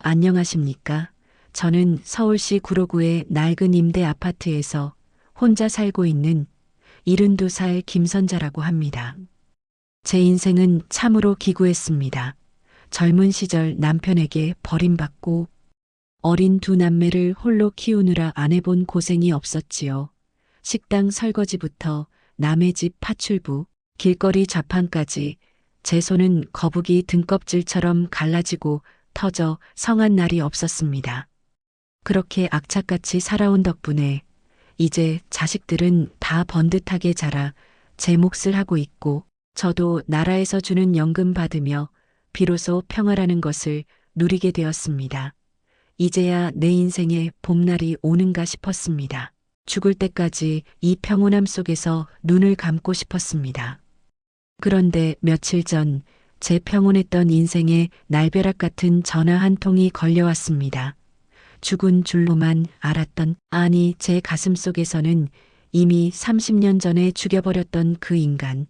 안녕하십니까? 저는 서울시 구로구의 낡은 임대 아파트에서 혼자 살고 있는 72살 김선자라고 합니다. 제 인생은 참으로 기구했습니다. 젊은 시절 남편에게 버림받고 어린 두 남매를 홀로 키우느라 안 해본 고생이 없었지요. 식당 설거지부터 남의 집 파출부, 길거리 좌판까지 제 손은 거북이 등껍질처럼 갈라지고 터져 성한 날이 없었습니다. 그렇게 악착같이 살아온 덕분에 이제 자식들은 다 번듯하게 자라 제 몫을 하고 있고 저도 나라에서 주는 연금 받으며 비로소 평화라는 것을 누리게 되었습니다. 이제야 내 인생에 봄날이 오는가 싶었습니다. 죽을 때까지 이 평온함 속에서 눈을 감고 싶었습니다. 그런데 며칠 전 제 평온했던 인생에 날벼락 같은 전화 한 통이 걸려왔습니다. 죽은 줄로만 알았던, 아니 제 가슴 속에서는 이미 30년 전에 죽여버렸던 그 인간,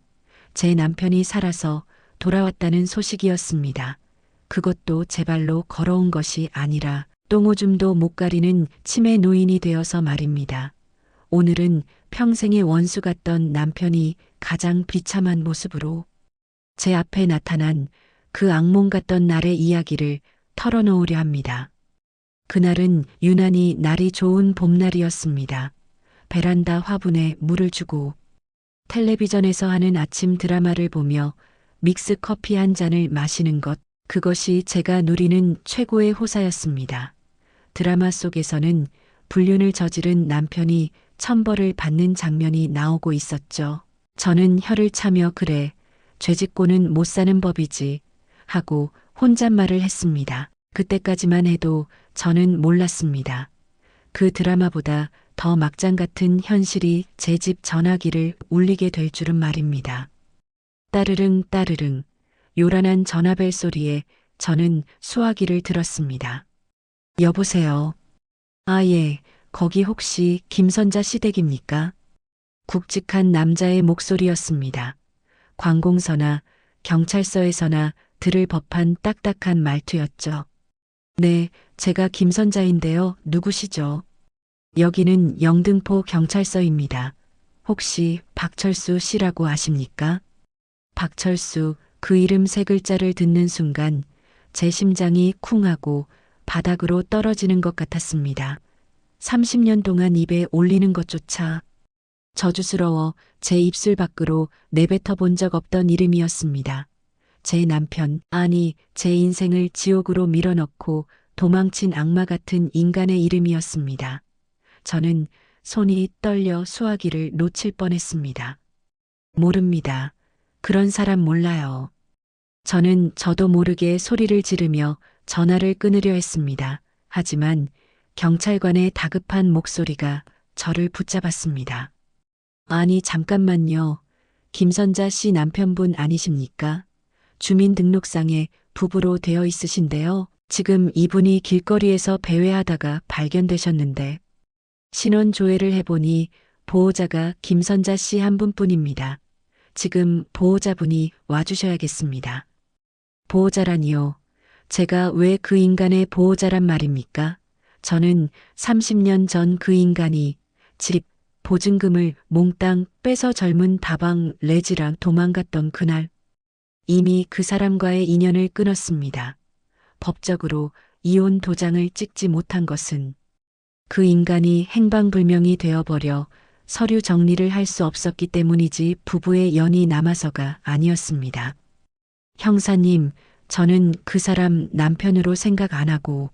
제 남편이 살아서 돌아왔다는 소식이었습니다. 그것도 제 발로 걸어온 것이 아니라 똥오줌도 못 가리는 치매 노인이 되어서 말입니다. 오늘은 평생의 원수 같던 남편이 가장 비참한 모습으로 제 앞에 나타난 그 악몽 같던 날의 이야기를 털어놓으려 합니다. 그날은 유난히 날이 좋은 봄날이었습니다. 베란다 화분에 물을 주고 텔레비전에서 하는 아침 드라마를 보며 믹스 커피 한 잔을 마시는 것, 그것이 제가 누리는 최고의 호사였습니다. 드라마 속에서는 불륜을 저지른 남편이 천벌을 받는 장면이 나오고 있었죠. 저는 혀를 차며 그래, 죄짓고는 못 사는 법이지 하고 혼잣말을 했습니다. 그때까지만 해도 저는 몰랐습니다. 그 드라마보다 더 막장 같은 현실이 제 집 전화기를 울리게 될 줄은 말입니다. 따르릉 따르릉 요란한 전화벨 소리에 저는 수화기를 들었습니다. 여보세요. 아, 예, 거기 혹시 김선자 시댁입니까? 굵직한 남자의 목소리였습니다. 관공서나 경찰서에서나 들을 법한 딱딱한 말투였죠. 네, 제가 김선자인데요. 누구시죠? 여기는 영등포 경찰서입니다. 혹시 박철수 씨라고 아십니까? 박철수, 그 이름 세 글자를 듣는 순간 제 심장이 쿵하고 바닥으로 떨어지는 것 같았습니다. 30년 동안 입에 올리는 것조차 저주스러워 제 입술 밖으로 내뱉어 본 적 없던 이름이었습니다. 제 남편, 아니 제 인생을 지옥으로 밀어넣고 도망친 악마 같은 인간의 이름이었습니다. 저는 손이 떨려 수화기를 놓칠 뻔했습니다. 모릅니다. 그런 사람 몰라요. 저는 저도 모르게 소리를 지르며 전화를 끊으려 했습니다. 하지만 경찰관의 다급한 목소리가 저를 붙잡았습니다. 아니 잠깐만요. 김선자 씨 남편분 아니십니까? 주민등록상에 부부로 되어 있으신데요. 지금 이분이 길거리에서 배회하다가 발견되셨는데 신원 조회를 해보니 보호자가 김선자 씨 한 분뿐입니다. 지금 보호자분이 와주셔야겠습니다. 보호자라니요. 제가 왜 그 인간의 보호자란 말입니까? 저는 30년 전 그 인간이 집, 보증금을 몽땅 빼서 젊은 다방 레지랑 도망갔던 그날 이미 그 사람과의 인연을 끊었습니다. 법적으로 이혼 도장을 찍지 못한 것은 그 인간이 행방불명이 되어버려 서류 정리를 할 수 없었기 때문이지 부부의 연이 남아서가 아니었습니다. 형사님, 저는 그 사람 남편으로 생각 안 하고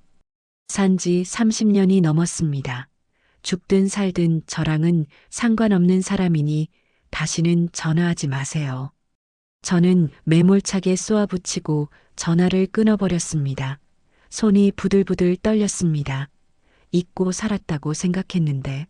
산 지 30년이 넘었습니다. 죽든 살든 저랑은 상관없는 사람이니 다시는 전화하지 마세요. 저는 매몰차게 쏘아붙이고 전화를 끊어버렸습니다. 손이 부들부들 떨렸습니다. 잊고 살았다고 생각했는데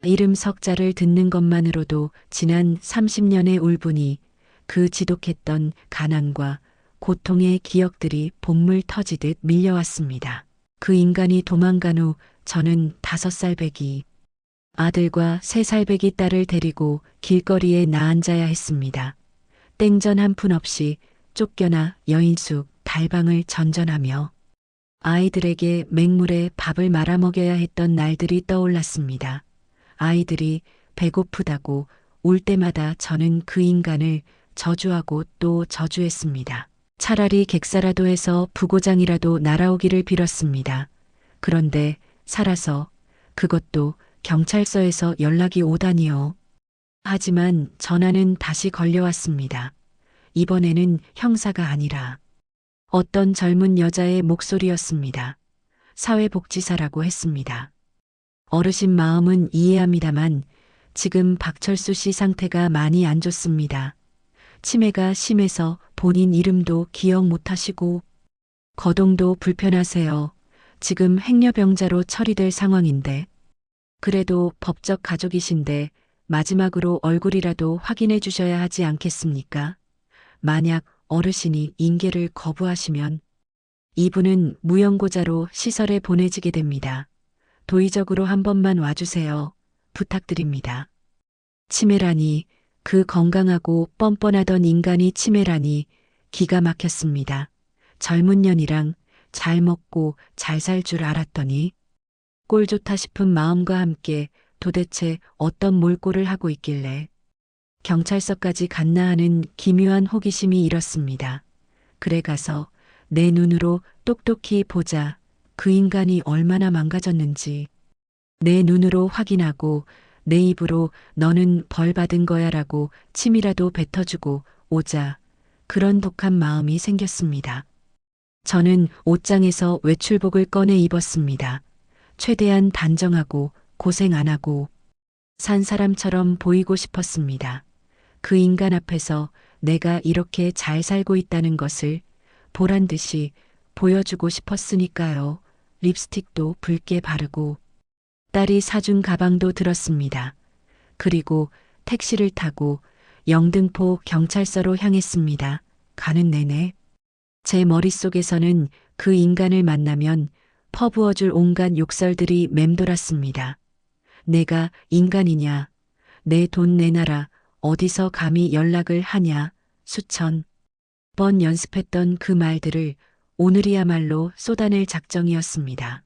이름 석자를 듣는 것만으로도 지난 30년의 울분이, 그 지독했던 가난과 고통의 기억들이 본물 터지듯 밀려왔습니다. 그 인간이 도망간 후 저는 5살 배기 아들과 3살 배기 딸을 데리고 길거리에 나앉아야 했습니다. 땡전 한 푼 없이 쫓겨나 여인숙 달방을 전전하며 아이들에게 맹물에 밥을 말아 먹여야 했던 날들이 떠올랐습니다. 아이들이 배고프다고 울 때마다 저는 그 인간을 저주하고 또 저주했습니다. 차라리 객사라도 해서 부고장이라도 날아오기를 빌었습니다. 그런데 살아서 그것도 경찰서에서 연락이 오다니요. 하지만 전화는 다시 걸려왔습니다. 이번에는 형사가 아니라 어떤 젊은 여자의 목소리였습니다. 사회복지사라고 했습니다. 어르신 마음은 이해합니다만 지금 박철수 씨 상태가 많이 안 좋습니다. 치매가 심해서 본인 이름도 기억 못하시고 거동도 불편하세요. 지금 행여병자로 처리될 상황인데 그래도 법적 가족이신데 마지막으로 얼굴이라도 확인해 주셔야 하지 않겠습니까? 만약 어르신이 인계를 거부하시면 이분은 무연고자로 시설에 보내지게 됩니다. 도의적으로 한 번만 와주세요. 부탁드립니다. 치매라니, 그 건강하고 뻔뻔하던 인간이 치매라니 기가 막혔습니다. 젊은 년이랑 잘 먹고 잘 살 줄 알았더니 꼴 좋다 싶은 마음과 함께 도대체 어떤 몰골을 하고 있길래 경찰서까지 갔나 하는 기묘한 호기심이 일었습니다. 그래 가서 내 눈으로 똑똑히 보자. 그 인간이 얼마나 망가졌는지 내 눈으로 확인하고 내 입으로 너는 벌 받은 거야라고 침이라도 뱉어주고 오자. 그런 독한 마음이 생겼습니다. 저는 옷장에서 외출복을 꺼내 입었습니다. 최대한 단정하고 고생 안 하고 산 사람처럼 보이고 싶었습니다. 그 인간 앞에서 내가 이렇게 잘 살고 있다는 것을 보란 듯이 보여주고 싶었으니까요. 립스틱도 붉게 바르고 딸이 사준 가방도 들었습니다. 그리고 택시를 타고 영등포 경찰서로 향했습니다. 가는 내내 제 머릿속에서는 그 인간을 만나면 퍼부어줄 온갖 욕설들이 맴돌았습니다. 내가 인간이냐? 내 돈 내놔라. 어디서 감히 연락을 하냐? 수천 번 연습했던 그 말들을 오늘이야말로 쏟아낼 작정이었습니다.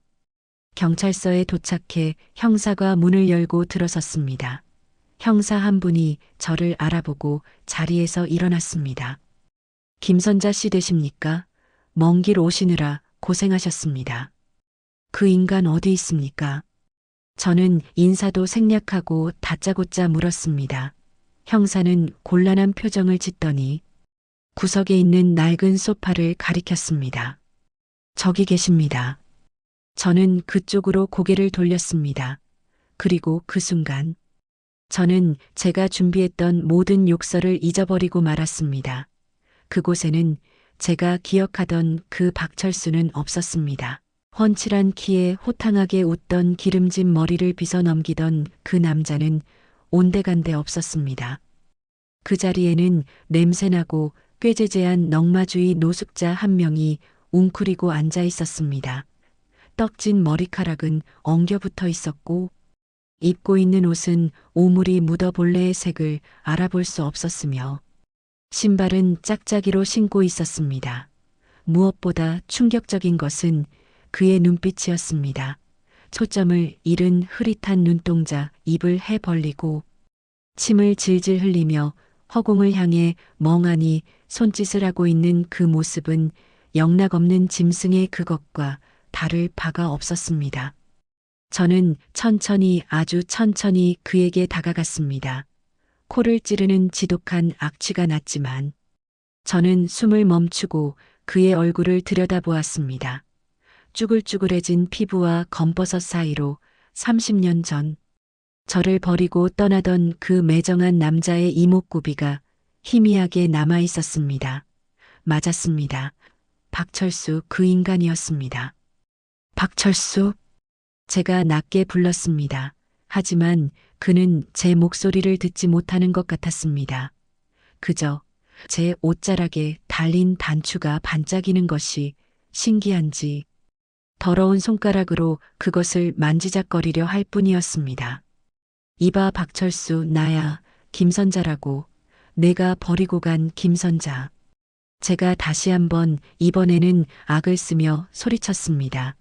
경찰서에 도착해 형사가 문을 열고 들어섰습니다. 형사 한 분이 저를 알아보고 자리에서 일어났습니다. 김선자 씨 되십니까? 먼 길 오시느라 고생하셨습니다. 그 인간 어디 있습니까? 저는 인사도 생략하고 다짜고짜 물었습니다. 형사는 곤란한 표정을 짓더니 구석에 있는 낡은 소파를 가리켰습니다. 저기 계십니다. 저는 그쪽으로 고개를 돌렸습니다. 그리고 그 순간 저는 제가 준비했던 모든 욕설을 잊어버리고 말았습니다. 그곳에는 제가 기억하던 그 박철수는 없었습니다. 훤칠한 키에 호탕하게 웃던 기름진 머리를 빗어 넘기던 그 남자는 온데간데 없었습니다. 그 자리에는 냄새나고 꾀죄죄한 넝마주의 노숙자 한 명이 웅크리고 앉아 있었습니다. 떡진 머리카락은 엉겨붙어 있었고 입고 있는 옷은 오물이 묻어 본래의 색을 알아볼 수 없었으며 신발은 짝짝이로 신고 있었습니다. 무엇보다 충격적인 것은 그의 눈빛이었습니다. 초점을 잃은 흐릿한 눈동자, 입을 해 벌리고 침을 질질 흘리며 허공을 향해 멍하니 손짓을 하고 있는 그 모습은 영락없는 짐승의 그것과 다를 바가 없었습니다. 저는 천천히 아주 천천히 그에게 다가갔습니다. 코를 찌르는 지독한 악취가 났지만 저는 숨을 멈추고 그의 얼굴을 들여다보았습니다. 쭈글쭈글해진 피부와 검버섯 사이로 30년 전 저를 버리고 떠나던 그 매정한 남자의 이목구비가 희미하게 남아 있었습니다. 맞았습니다. 박철수 그 인간이었습니다. 박철수? 제가 낮게 불렀습니다. 하지만 그는 제 목소리를 듣지 못하는 것 같았습니다. 그저 제 옷자락에 달린 단추가 반짝이는 것이 신기한지 더러운 손가락으로 그것을 만지작거리려 할 뿐이었습니다. 이봐 박철수, 나야 김선자라고. 내가 버리고 간 김선자. 제가 다시 한번 이번에는 악을 쓰며 소리쳤습니다.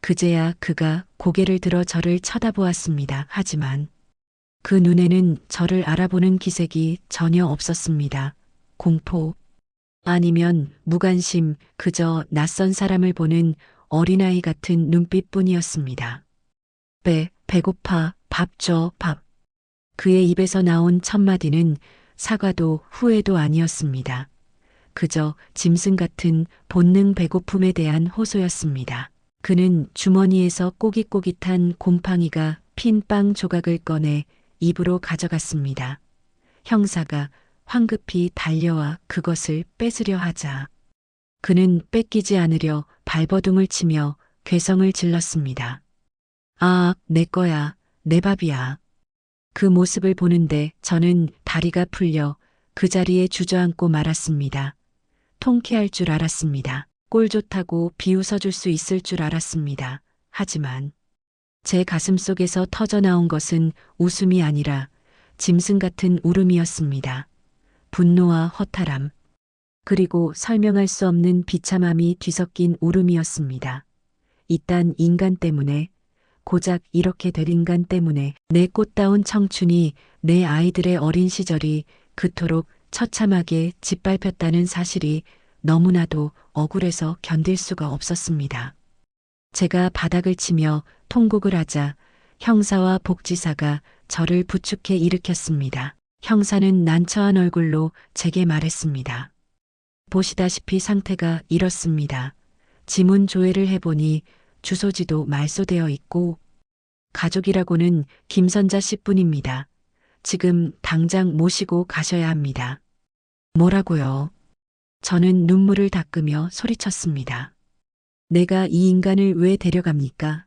그제야 그가 고개를 들어 저를 쳐다보았습니다. 하지만 그 눈에는 저를 알아보는 기색이 전혀 없었습니다. 공포 아니면 무관심, 그저 낯선 사람을 보는 어린아이 같은 눈빛뿐이었습니다. 배고파, 밥 줘, 밥. 그의 입에서 나온 첫 마디는 사과도 후회도 아니었습니다. 그저 짐승 같은 본능 배고픔에 대한 호소였습니다. 그는 주머니에서 꼬깃꼬깃한 곰팡이가 핀 빵 조각을 꺼내 입으로 가져갔습니다. 형사가 황급히 달려와 그것을 뺏으려 하자 그는 뺏기지 않으려 발버둥을 치며 괴성을 질렀습니다. 아, 내 거야. 내 밥이야. 그 모습을 보는데 저는 다리가 풀려 그 자리에 주저앉고 말았습니다. 통쾌할 줄 알았습니다. 꼴 좋다고 비웃어줄 수 있을 줄 알았습니다. 하지만 제 가슴 속에서 터져나온 것은 웃음이 아니라 짐승 같은 울음이었습니다. 분노와 허탈함, 그리고 설명할 수 없는 비참함이 뒤섞인 울음이었습니다. 이딴 인간 때문에, 고작 이렇게 될 인간 때문에 내 꽃다운 청춘이, 내 아이들의 어린 시절이 그토록 처참하게 짓밟혔다는 사실이 너무나도 억울해서 견딜 수가 없었습니다. 제가 바닥을 치며 통곡을 하자 형사와 복지사가 저를 부축해 일으켰습니다. 형사는 난처한 얼굴로 제게 말했습니다. 보시다시피 상태가 이렇습니다. 지문 조회를 해보니 주소지도 말소되어 있고 가족이라고는 김선자 씨뿐입니다. 지금 당장 모시고 가셔야 합니다. 뭐라고요? 저는 눈물을 닦으며 소리쳤습니다. 내가 이 인간을 왜 데려갑니까?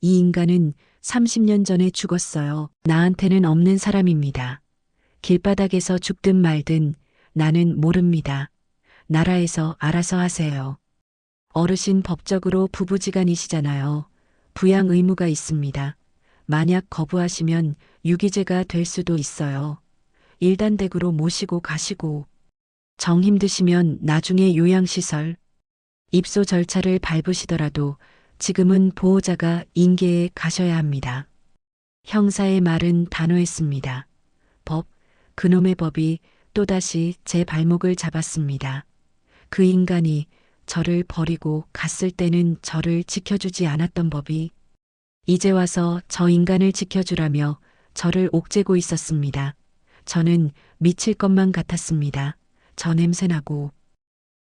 이 인간은 30년 전에 죽었어요. 나한테는 없는 사람입니다. 길바닥에서 죽든 말든 나는 모릅니다. 나라에서 알아서 하세요. 어르신 법적으로 부부지간이시잖아요. 부양 의무가 있습니다. 만약 거부하시면 유기죄가 될 수도 있어요. 일단댁으로 모시고 가시고 정 힘드시면 나중에 요양시설, 입소 절차를 밟으시더라도 지금은 보호자가 인계에 가셔야 합니다. 형사의 말은 단호했습니다. 법, 그놈의 법이 또다시 제 발목을 잡았습니다. 그 인간이 저를 버리고 갔을 때는 저를 지켜주지 않았던 법이 이제 와서 저 인간을 지켜주라며 저를 옥죄고 있었습니다. 저는 미칠 것만 같았습니다. 저 냄새나고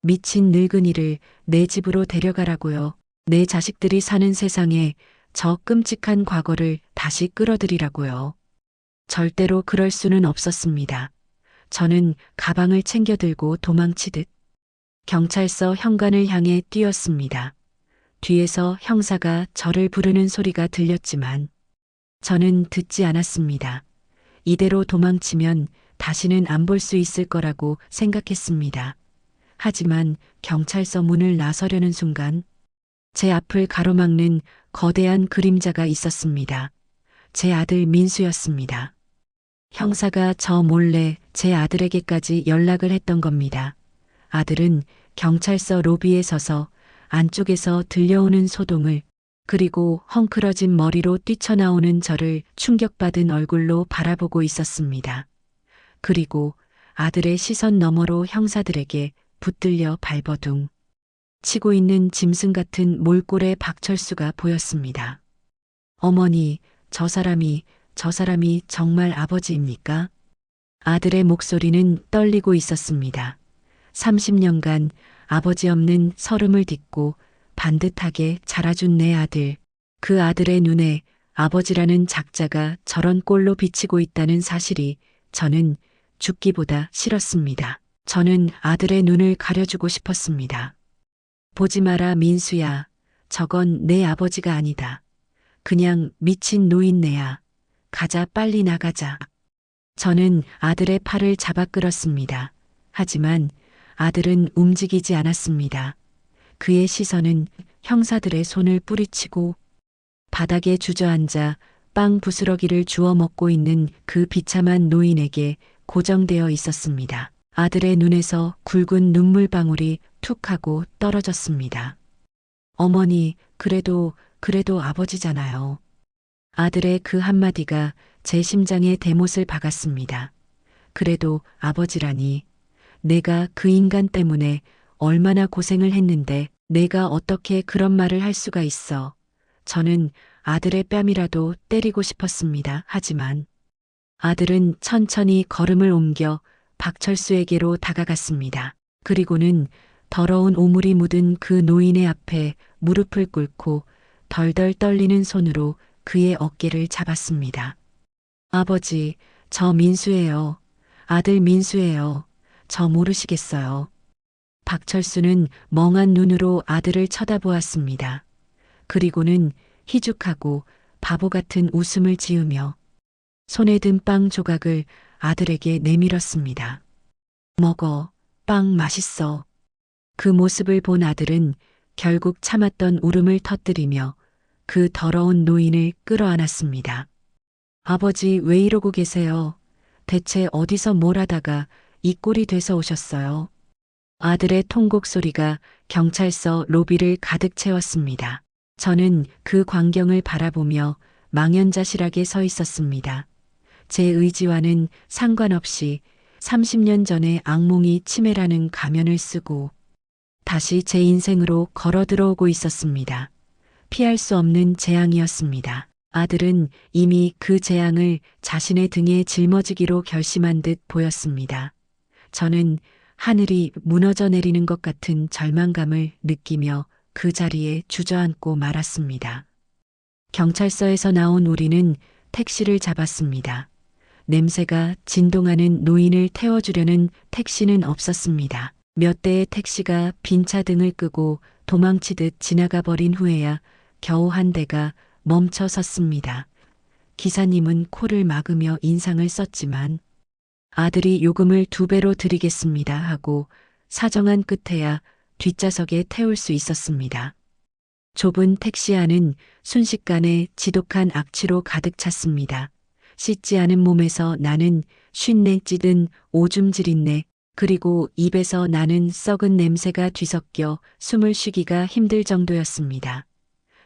미친 늙은이를 내 집으로 데려가라고요. 내 자식들이 사는 세상에 저 끔찍한 과거를 다시 끌어들이라고요. 절대로 그럴 수는 없었습니다. 저는 가방을 챙겨 들고 도망치듯 경찰서 현관을 향해 뛰었습니다. 뒤에서 형사가 저를 부르는 소리가 들렸지만 저는 듣지 않았습니다. 이대로 도망치면 다시는 안 볼 수 있을 거라고 생각했습니다. 하지만 경찰서 문을 나서려는 순간 제 앞을 가로막는 거대한 그림자가 있었습니다. 제 아들 민수였습니다. 형사가 저 몰래 제 아들에게까지 연락을 했던 겁니다. 아들은 경찰서 로비에 서서 안쪽에서 들려오는 소동을, 그리고 헝클어진 머리로 뛰쳐나오는 저를 충격받은 얼굴로 바라보고 있었습니다. 그리고 아들의 시선 너머로 형사들에게 붙들려 발버둥 치고 있는 짐승 같은 몰골의 박철수가 보였습니다. 어머니, 저 사람이 정말 아버지입니까? 아들의 목소리는 떨리고 있었습니다. 30년간 아버지 없는 서름을 딛고 반듯하게 자라준 내 아들, 그 아들의 눈에 아버지라는 작자가 저런 꼴로 비치고 있다는 사실이 저는 죽기보다 싫었습니다. 저는 아들의 눈을 가려주고 싶었습니다. 보지 마라, 민수야. 저건 내 아버지가 아니다. 그냥 미친 노인네야. 가자, 빨리 나가자. 저는 아들의 팔을 잡아 끌었습니다. 하지만 아들은 움직이지 않았습니다. 그의 시선은 형사들의 손을 뿌리치고 바닥에 주저앉아 빵 부스러기를 주워 먹고 있는 그 비참한 노인에게 고정되어 있었습니다. 아들의 눈에서 굵은 눈물방울이 툭 하고 떨어졌습니다. 어머니, 그래도 아버지잖아요. 아들의 그 한마디가 제 심장에 대못을 박았습니다. 그래도 아버지라니. 내가 그 인간 때문에 얼마나 고생을 했는데 내가 어떻게 그런 말을 할 수가 있어. 저는 아들의 뺨이라도 때리고 싶었습니다. 하지만 아들은 천천히 걸음을 옮겨 박철수에게로 다가갔습니다. 그리고는 더러운 오물이 묻은 그 노인의 앞에 무릎을 꿇고 덜덜 떨리는 손으로 그의 어깨를 잡았습니다. 아버지, 저 민수예요. 아들 민수예요. 저 모르시겠어요. 박철수는 멍한 눈으로 아들을 쳐다보았습니다. 그리고는 희죽하고 바보 같은 웃음을 지으며 손에 든 빵 조각을 아들에게 내밀었습니다. 먹어, 빵 맛있어. 그 모습을 본 아들은 결국 참았던 울음을 터뜨리며 그 더러운 노인을 끌어안았습니다. 아버지 왜 이러고 계세요? 대체 어디서 뭘 하다가 이 꼴이 돼서 오셨어요? 아들의 통곡 소리가 경찰서 로비를 가득 채웠습니다. 저는 그 광경을 바라보며 망연자실하게 서 있었습니다. 제 의지와는 상관없이 30년 전의 악몽이 치매라는 가면을 쓰고 다시 제 인생으로 걸어 들어오고 있었습니다. 피할 수 없는 재앙이었습니다. 아들은 이미 그 재앙을 자신의 등에 짊어지기로 결심한 듯 보였습니다. 저는 하늘이 무너져 내리는 것 같은 절망감을 느끼며 그 자리에 주저앉고 말았습니다. 경찰서에서 나온 우리는 택시를 잡았습니다. 냄새가 진동하는 노인을 태워주려는 택시는 없었습니다. 몇 대의 택시가 빈 차 등을 끄고 도망치듯 지나가 버린 후에야 겨우 한 대가 멈춰 섰습니다. 기사님은 코를 막으며 인상을 썼지만 아들이 요금을 2배로 드리겠습니다 하고 사정한 끝에야 뒷좌석에 태울 수 있었습니다. 좁은 택시 안은 순식간에 지독한 악취로 가득 찼습니다. 씻지 않은 몸에서 나는 쉰내 찌든 오줌 지린내, 그리고 입에서 나는 썩은 냄새가 뒤섞여 숨을 쉬기가 힘들 정도였습니다.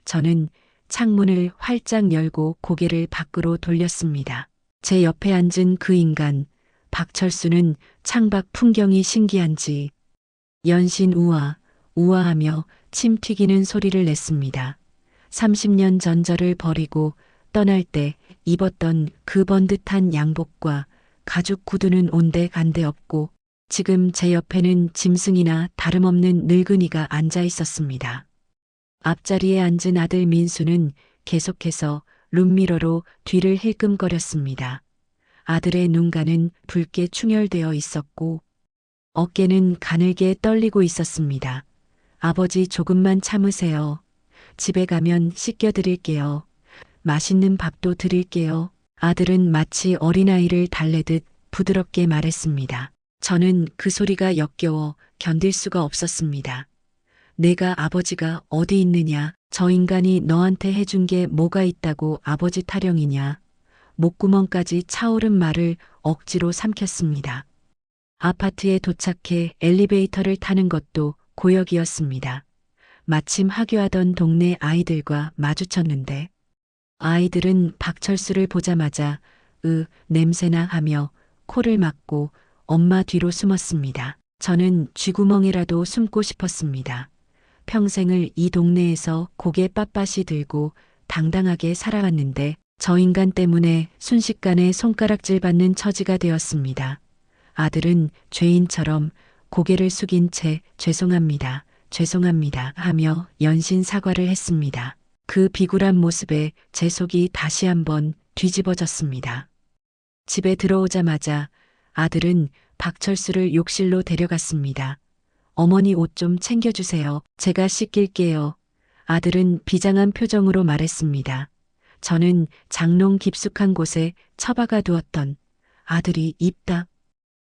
저는 창문을 활짝 열고 고개를 밖으로 돌렸습니다. 제 옆에 앉은 그 인간, 박철수는 창밖 풍경이 신기한지 연신 우아하며 침 튀기는 소리를 냈습니다. 30년 전 저를 버리고 떠날 때 입었던 그 번듯한 양복과 가죽 구두는 온데간데 없고 지금 제 옆에는 짐승이나 다름없는 늙은이가 앉아 있었습니다. 앞자리에 앉은 아들 민수는 계속해서 룸미러로 뒤를 힐끔거렸습니다. 아들의 눈가는 붉게 충혈되어 있었고 어깨는 가늘게 떨리고 있었습니다. 아버지 조금만 참으세요. 집에 가면 씻겨드릴게요. 맛있는 밥도 드릴게요. 아들은 마치 어린아이를 달래듯 부드럽게 말했습니다. 저는 그 소리가 역겨워 견딜 수가 없었습니다. 내가 아버지가 어디 있느냐, 저 인간이 너한테 해준 게 뭐가 있다고 아버지 타령이냐, 목구멍까지 차오른 말을 억지로 삼켰습니다. 아파트에 도착해 엘리베이터를 타는 것도 고역이었습니다. 마침 하교하던 동네 아이들과 마주쳤는데 아이들은 박철수를 보자마자 냄새나 하며 코를 막고 엄마 뒤로 숨었습니다. 저는 쥐구멍이라도 숨고 싶었습니다. 평생을 이 동네에서 고개 빳빳이 들고 당당하게 살아왔는데 저 인간 때문에 순식간에 손가락질 받는 처지가 되었습니다. 아들은 죄인처럼 고개를 숙인 채 죄송합니다 하며 연신 사과를 했습니다. 그 비굴한 모습에 제 속이 다시 한번 뒤집어졌습니다. 집에 들어오자마자 아들은 박철수를 욕실로 데려갔습니다. 어머니 옷 좀 챙겨주세요. 제가 씻길게요. 아들은 비장한 표정으로 말했습니다. 저는 장롱 깊숙한 곳에 처박아 두었던 아들이 입다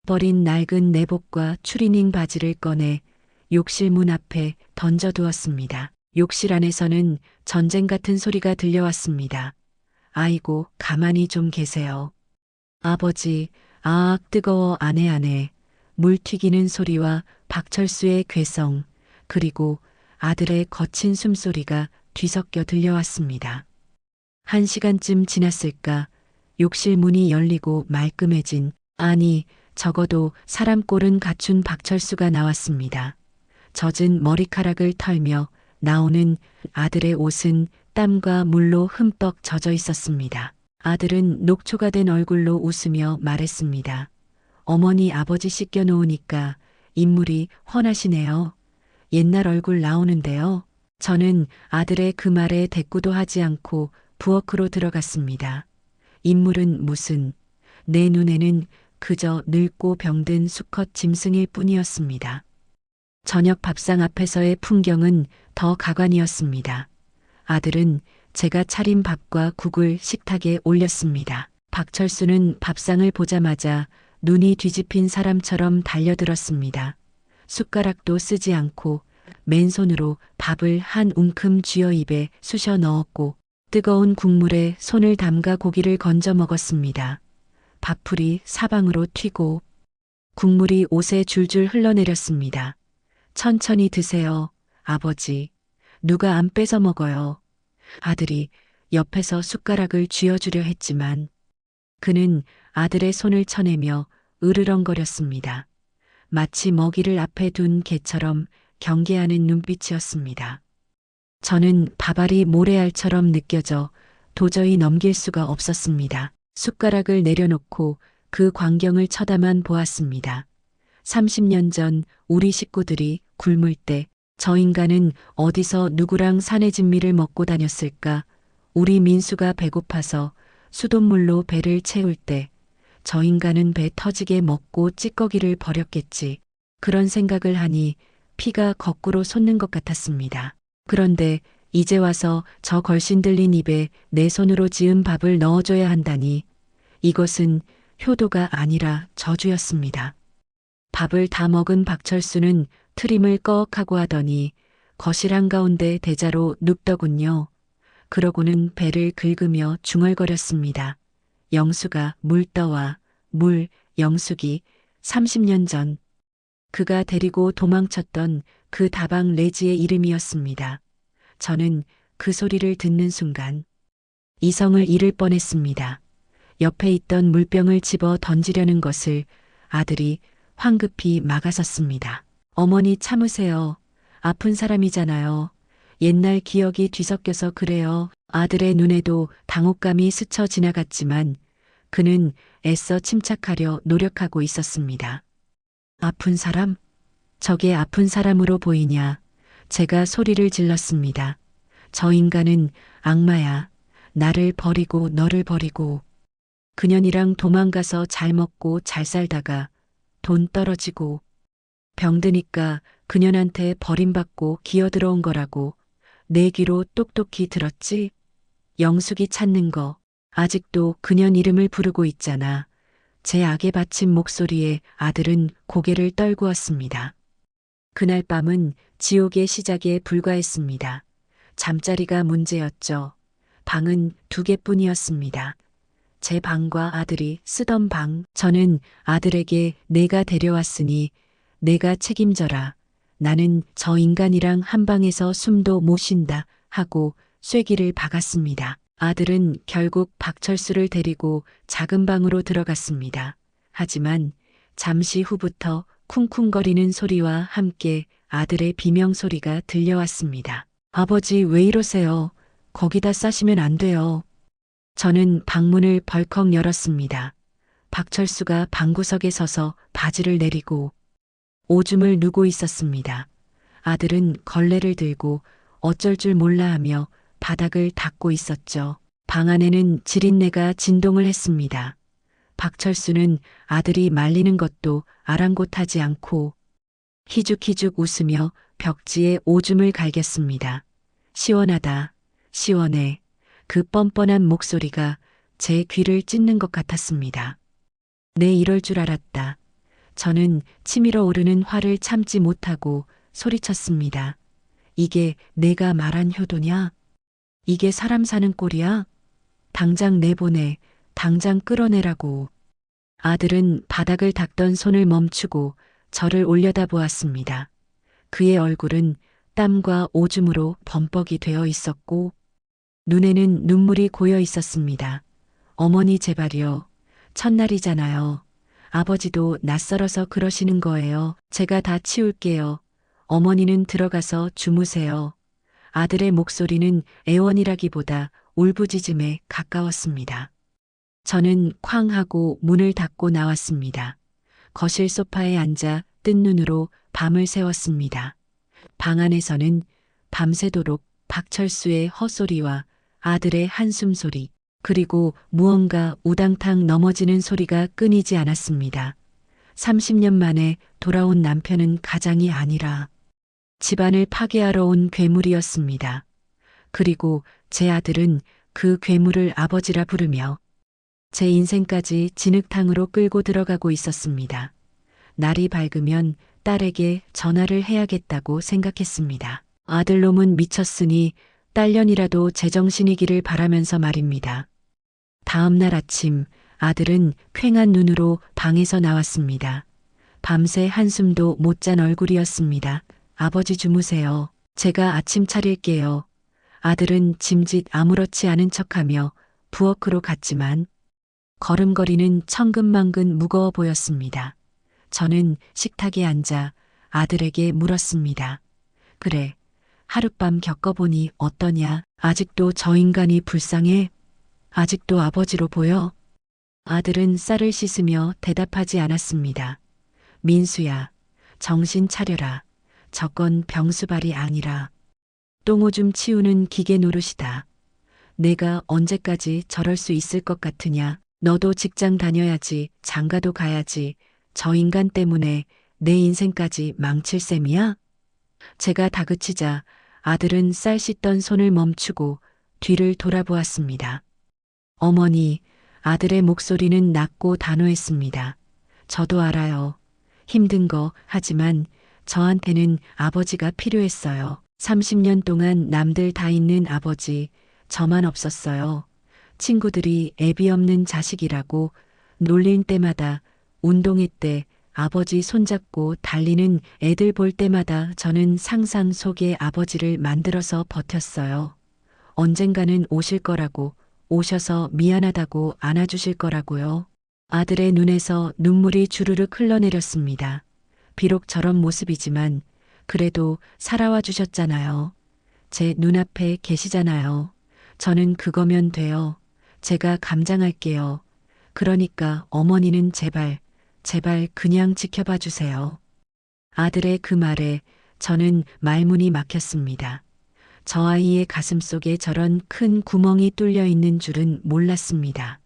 버린 낡은 내복과 추리닝 바지를 꺼내 욕실 문 앞에 던져두었습니다. 욕실 안에서는 전쟁 같은 소리가 들려왔습니다. 아이고, 가만히 좀 계세요. 아버지, 뜨거워, 안 해. 물 튀기는 소리와 박철수의 괴성, 그리고 아들의 거친 숨소리가 뒤섞여 들려왔습니다. 1시간쯤 지났을까 욕실 문이 열리고 말끔해진, 아니 적어도 사람 꼴은 갖춘 박철수가 나왔습니다. 젖은 머리카락을 털며 나오는 아들의 옷은 땀과 물로 흠뻑 젖어 있었습니다. 아들은 녹초가 된 얼굴로 웃으며 말했습니다. 어머니 아버지 씻겨 놓으니까 인물이 훤하시네요. 옛날 얼굴 나오는데요. 저는 아들의 그 말에 대꾸도 하지 않고 부엌으로 들어갔습니다. 인물은 무슨, 내 눈에는 그저 늙고 병든 수컷 짐승일 뿐이었습니다. 저녁 밥상 앞에서의 풍경은 더 가관이었습니다. 아들은 제가 차린 밥과 국을 식탁에 올렸습니다. 박철수는 밥상을 보자마자 눈이 뒤집힌 사람처럼 달려들었습니다. 숟가락도 쓰지 않고 맨손으로 밥을 한 움큼 쥐어 입에 쑤셔 넣었고 뜨거운 국물에 손을 담가 고기를 건져 먹었습니다. 밥풀이 사방으로 튀고 국물이 옷에 줄줄 흘러내렸습니다. 천천히 드세요, 아버지. 누가 안 뺏어 먹어요. 아들이 옆에서 숟가락을 쥐어주려 했지만 그는 아들의 손을 쳐내며 으르렁거렸습니다. 마치 먹이를 앞에 둔 개처럼 경계하는 눈빛이었습니다. 저는 밥알이 모래알처럼 느껴져 도저히 넘길 수가 없었습니다. 숟가락을 내려놓고 그 광경을 쳐다만 보았습니다. 30년 전 우리 식구들이 굶을 때 저 인간은 어디서 누구랑 사내진미를 먹고 다녔을까? 우리 민수가 배고파서 수돗물로 배를 채울 때 저 인간은 배 터지게 먹고 찌꺼기를 버렸겠지. 그런 생각을 하니 피가 거꾸로 솟는 것 같았습니다. 그런데 이제 와서 저 걸신 들린 입에 내 손으로 지은 밥을 넣어줘야 한다니 이것은 효도가 아니라 저주였습니다. 밥을 다 먹은 박철수는 트림을 꺼억하고 하더니 거실 한가운데 대자로 눕더군요. 그러고는 배를 긁으며 중얼거렸습니다. 영수가 물 떠와, 물, 영숙이 30년 전 그가 데리고 도망쳤던 그 다방 레지의 이름이었습니다. 저는 그 소리를 듣는 순간 이성을 잃을 뻔했습니다. 옆에 있던 물병을 집어 던지려는 것을 아들이 황급히 막아섰습니다. 어머니 참으세요. 아픈 사람이잖아요. 옛날 기억이 뒤섞여서 그래요. 아들의 눈에도 당혹감이 스쳐 지나갔지만 그는 애써 침착하려 노력하고 있었습니다. 아픈 사람? 저게 아픈 사람으로 보이냐? 제가 소리를 질렀습니다. 저 인간은 악마야. 나를 버리고 너를 버리고 그년이랑 도망가서 잘 먹고 잘 살다가 돈 떨어지고 병드니까 그년한테 버림받고 기어들어온 거라고 내 귀로 똑똑히 들었지? 영숙이 찾는 거 아직도 그년 이름을 부르고 있잖아. 제 악에 바친 목소리에 아들은 고개를 떨구었습니다. 그날 밤은 지옥의 시작에 불과했습니다. 잠자리가 문제였죠. 방은 2개뿐이었습니다. 제 방과 아들이 쓰던 방. 저는 아들에게 내가 데려왔으니 내가 책임져라. 나는 저 인간이랑 한 방에서 숨도 못 쉰다 하고 쐐기를 박았습니다. 아들은 결국 박철수를 데리고 작은 방으로 들어갔습니다. 하지만 잠시 후부터 쿵쿵거리는 소리와 함께 아들의 비명소리가 들려왔습니다. 아버지 왜 이러세요? 거기다 싸시면 안 돼요. 저는 방문을 벌컥 열었습니다. 박철수가 방구석에 서서 바지를 내리고 오줌을 누고 있었습니다. 아들은 걸레를 들고 어쩔 줄 몰라 하며 바닥을 닦고 있었죠. 방 안에는 지린내가 진동을 했습니다. 박철수는 아들이 말리는 것도 아랑곳하지 않고 희죽희죽 웃으며 벽지에 오줌을 갈겼습니다. 시원하다, 시원해. 그 뻔뻔한 목소리가 제 귀를 찢는 것 같았습니다. 내 이럴 줄 알았다. 저는 치밀어 오르는 화를 참지 못하고 소리쳤습니다. 이게 내가 말한 효도냐? 이게 사람 사는 꼴이야? 당장 내보내, 당장 끌어내라고. 아들은 바닥을 닦던 손을 멈추고 저를 올려다보았습니다. 그의 얼굴은 땀과 오줌으로 범벅이 되어 있었고 눈에는 눈물이 고여 있었습니다. 어머니 제발요. 첫날이잖아요. 아버지도 낯설어서 그러시는 거예요. 제가 다 치울게요. 어머니는 들어가서 주무세요. 아들의 목소리는 애원이라기보다 울부짖음에 가까웠습니다. 저는 쾅 하고 문을 닫고 나왔습니다. 거실 소파에 앉아 뜬 눈으로 밤을 새웠습니다. 방 안에서는 밤새도록 박철수의 헛소리와 아들의 한숨 소리, 그리고 무언가 우당탕 넘어지는 소리가 끊이지 않았습니다. 30년 만에 돌아온 남편은 가장이 아니라 집안을 파괴하러 온 괴물이었습니다. 그리고 제 아들은 그 괴물을 아버지라 부르며 제 인생까지 진흙탕으로 끌고 들어가고 있었습니다. 날이 밝으면 딸에게 전화를 해야겠다고 생각했습니다. 아들놈은 미쳤으니 딸년이라도 제정신이기를 바라면서 말입니다. 다음 날 아침 아들은 퀭한 눈으로 방에서 나왔습니다. 밤새 한숨도 못 잔 얼굴이었습니다. 아버지 주무세요. 제가 아침 차릴게요. 아들은 짐짓 아무렇지 않은 척하며 부엌으로 갔지만 걸음걸이는 천근만근 무거워 보였습니다. 저는 식탁에 앉아 아들에게 물었습니다. 그래, 하룻밤 겪어보니 어떠냐? 아직도 저 인간이 불쌍해? 아직도 아버지로 보여? 아들은 쌀을 씻으며 대답하지 않았습니다. 민수야, 정신 차려라. 저건 병수발이 아니라 똥오줌 치우는 기계 노릇이다. 내가 언제까지 저럴 수 있을 것 같으냐? 너도 직장 다녀야지, 장가도 가야지. 저 인간 때문에 내 인생까지 망칠 셈이야? 제가 다그치자 아들은 쌀 씻던 손을 멈추고 뒤를 돌아보았습니다. 어머니, 아들의 목소리는 낮고 단호했습니다. 저도 알아요. 힘든 거, 하지만 저한테는 아버지가 필요했어요. 30년 동안 남들 다 있는 아버지, 저만 없었어요. 친구들이 애비 없는 자식이라고 놀린 때마다, 운동회 때 아버지 손잡고 달리는 애들 볼 때마다 저는 상상 속의 아버지를 만들어서 버텼어요. 언젠가는 오실 거라고, 오셔서 미안하다고 안아주실 거라고요. 아들의 눈에서 눈물이 주르륵 흘러내렸습니다. 비록 저런 모습이지만 그래도 살아와 주셨잖아요. 제 눈앞에 계시잖아요. 저는 그거면 돼요. 제가 감당할게요. 그러니까 어머니는 제발, 제발 그냥 지켜봐 주세요. 아들의 그 말에 저는 말문이 막혔습니다. 저 아이의 가슴 속에 저런 큰 구멍이 뚫려 있는 줄은 몰랐습니다.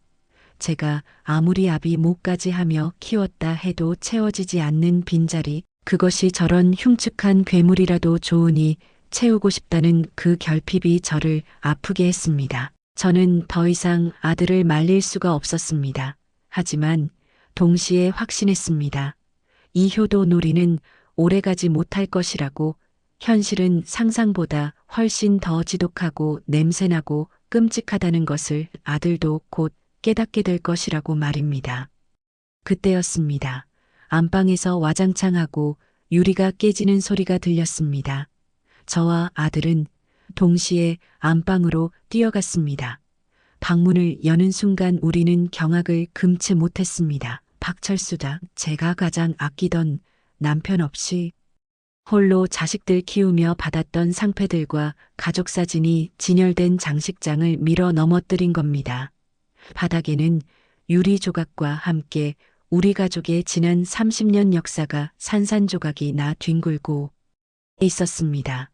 제가 아무리 아비 목까지 하며 키웠다 해도 채워지지 않는 빈자리, 그것이 저런 흉측한 괴물이라도 좋으니 채우고 싶다는 그 결핍이 저를 아프게 했습니다. 저는 더 이상 아들을 말릴 수가 없었습니다. 하지만 동시에 확신했습니다. 이 효도 놀이는 오래가지 못할 것이라고. 현실은 상상보다 훨씬 더 지독하고 냄새나고 끔찍하다는 것을 아들도 곧 깨닫게 될 것이라고 말입니다. 그때였습니다. 안방에서 와장창하고 유리가 깨지는 소리가 들렸습니다. 저와 아들은 동시에 안방으로 뛰어갔습니다. 방문을 여는 순간 우리는 경악을 금치 못했습니다. 박철수다. 제가 가장 아끼던 남편 없이 홀로 자식들 키우며 받았던 상패들과 가족 사진이 진열된 장식장을 밀어 넘어뜨린 겁니다. 바닥에는 유리 조각과 함께 우리 가족의 지난 30년 역사가 산산조각이 나 뒹굴고 있었습니다.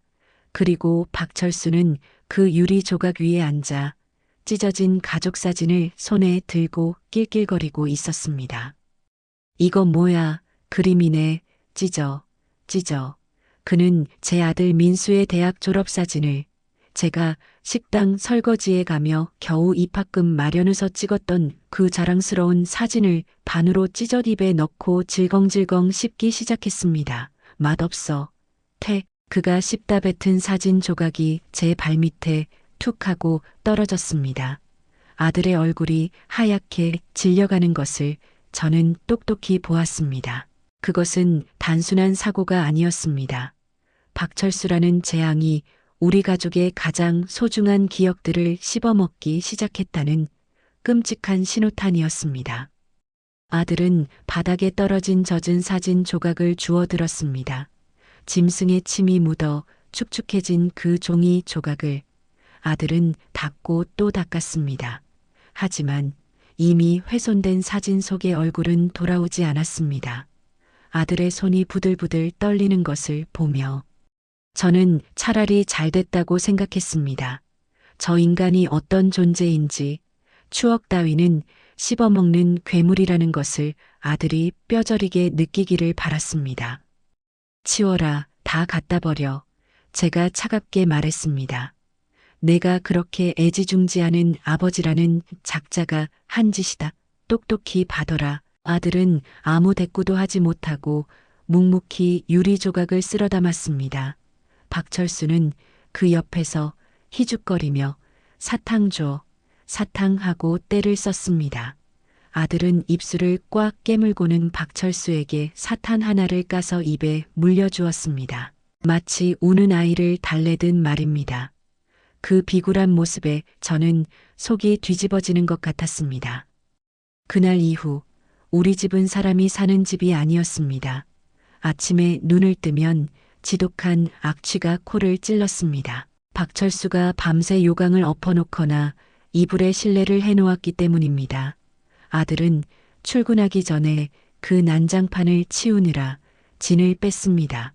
그리고 박철수는 그 유리 조각 위에 앉아 찢어진 가족 사진을 손에 들고 낄낄거리고 있었습니다. 이거 뭐야? 그림이네. 찢어. 그는 제 아들 민수의 대학 졸업사진을 제가 식당 설거지에 가며 겨우 입학금 마련해서 찍었던 그 자랑스러운 사진을 반으로 찢어 입에 넣고 질겅질겅 씹기 시작했습니다. 맛없어. 그가 씹다 뱉은 사진 조각이 제 발밑에 툭 하고 떨어졌습니다. 아들의 얼굴이 하얗게 질려가는 것을 저는 똑똑히 보았습니다. 그것은 단순한 사고가 아니었습니다. 박철수라는 재앙이 우리 가족의 가장 소중한 기억들을 씹어먹기 시작했다는 끔찍한 신호탄이었습니다. 아들은 바닥에 떨어진 젖은 사진 조각을 주워들었습니다. 짐승의 침이 묻어 축축해진 그 종이 조각을 아들은 닦고 또 닦았습니다. 하지만 이미 훼손된 사진 속의 얼굴은 돌아오지 않았습니다. 아들의 손이 부들부들 떨리는 것을 보며 저는 차라리 잘 됐다고 생각했습니다. 저 인간이 어떤 존재인지, 추억 따위는 씹어먹는 괴물이라는 것을 아들이 뼈저리게 느끼기를 바랐습니다. 치워라, 다 갖다 버려. 제가 차갑게 말했습니다. 내가 그렇게 애지중지하는 아버지라는 작자가 한 짓이다. 똑똑히 봐둬라. 아들은 아무 대꾸도 하지 못하고 묵묵히 유리 조각을 쓸어 담았습니다. 박철수는 그 옆에서 희죽거리며 사탕 줘, 사탕하고 떼를 썼습니다. 아들은 입술을 꽉 깨물고는 박철수에게 사탕 하나를 까서 입에 물려주었습니다. 마치 우는 아이를 달래듯 말입니다. 그 비굴한 모습에 저는 속이 뒤집어지는 것 같았습니다. 그날 이후 우리 집은 사람이 사는 집이 아니었습니다. 아침에 눈을 뜨면 지독한 악취가 코를 찔렀습니다. 박철수가 밤새 요강을 엎어놓거나 이불에 실내를 해놓았기 때문입니다. 아들은 출근하기 전에 그 난장판을 치우느라 진을 뺐습니다.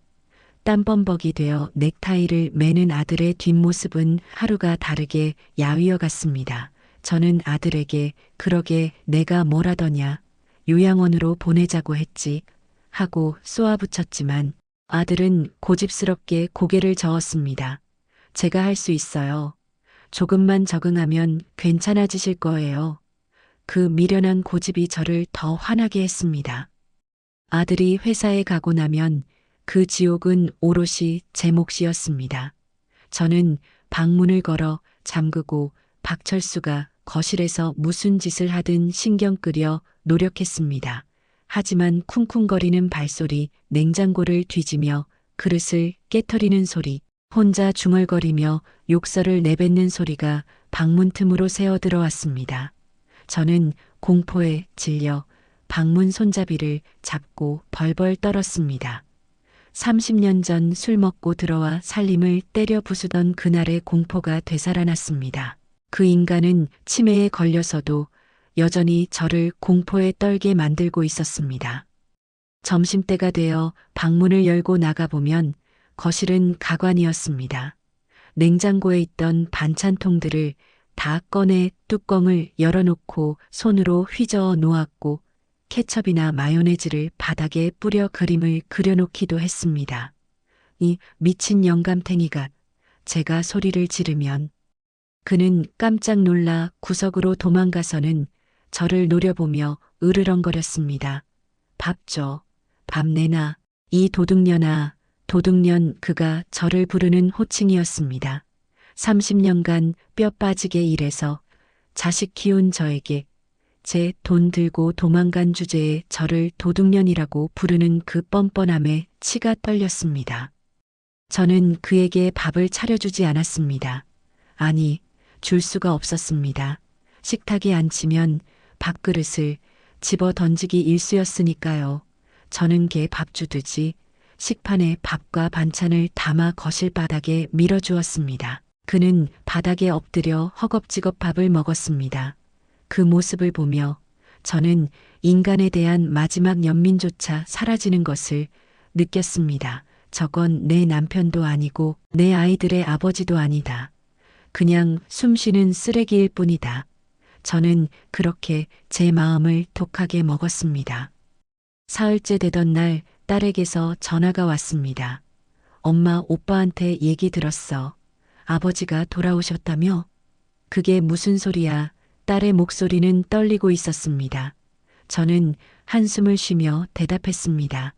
땀범벅이 되어 넥타이를 매는 아들의 뒷모습은 하루가 다르게 야위어 갔습니다. 저는 아들에게 그러게 내가 뭘 하더냐, 요양원으로 보내자고 했지 하고 쏘아붙였지만 아들은 고집스럽게 고개를 저었습니다. 제가 할 수 있어요. 조금만 적응하면 괜찮아지실 거예요. 그 미련한 고집이 저를 더 화나게 했습니다. 아들이 회사에 가고 나면 그 지옥은 오롯이 제 몫이었습니다. 저는 방문을 걸어 잠그고 박철수가 거실에서 무슨 짓을 하든 신경 끄려 노력했습니다. 하지만 쿵쿵거리는 발소리, 냉장고를 뒤지며 그릇을 깨트리는 소리, 혼자 중얼거리며 욕설을 내뱉는 소리가 방문 틈으로 새어 들어왔습니다. 저는 공포에 질려 방문 손잡이를 잡고 벌벌 떨었습니다. 30년 전 술 먹고 들어와 살림을 때려 부수던 그날의 공포가 되살아났습니다. 그 인간은 치매에 걸려서도 여전히 저를 공포에 떨게 만들고 있었습니다. 점심때가 되어 방문을 열고 나가보면 거실은 가관이었습니다. 냉장고에 있던 반찬통들을 다 꺼내 뚜껑을 열어놓고 손으로 휘저어 놓았고 케첩이나 마요네즈를 바닥에 뿌려 그림을 그려놓기도 했습니다. 이 미친 영감탱이가 제가 소리를 지르면 그는 깜짝 놀라 구석으로 도망가서는 저를 노려보며 으르렁거렸습니다. 밥 줘, 밥 내놔, 이 도둑년아, 도둑년. 그가 저를 부르는 호칭이었습니다. 30년간 뼈 빠지게 일해서 자식 키운 저에게 제 돈 들고 도망간 주제에 저를 도둑년이라고 부르는 그 뻔뻔함에 치가 떨렸습니다. 저는 그에게 밥을 차려주지 않았습니다. 아니, 줄 수가 없었습니다. 식탁에 앉히면 밥그릇을 집어 던지기 일쑤였으니까요. 저는 개 밥 주듯이 식판에 밥과 반찬을 담아 거실 바닥에 밀어주었습니다. 그는 바닥에 엎드려 허겁지겁 밥을 먹었습니다. 그 모습을 보며 저는 인간에 대한 마지막 연민조차 사라지는 것을 느꼈습니다. 저건 내 남편도 아니고 내 아이들의 아버지도 아니다. 그냥 숨쉬는 쓰레기일 뿐이다. 저는 그렇게 제 마음을 독하게 먹었습니다. 사흘째 되던 날 딸에게서 전화가 왔습니다. 엄마, 오빠한테 얘기 들었어. 아버지가 돌아오셨다며? 그게 무슨 소리야? 딸의 목소리는 떨리고 있었습니다. 저는 한숨을 쉬며 대답했습니다.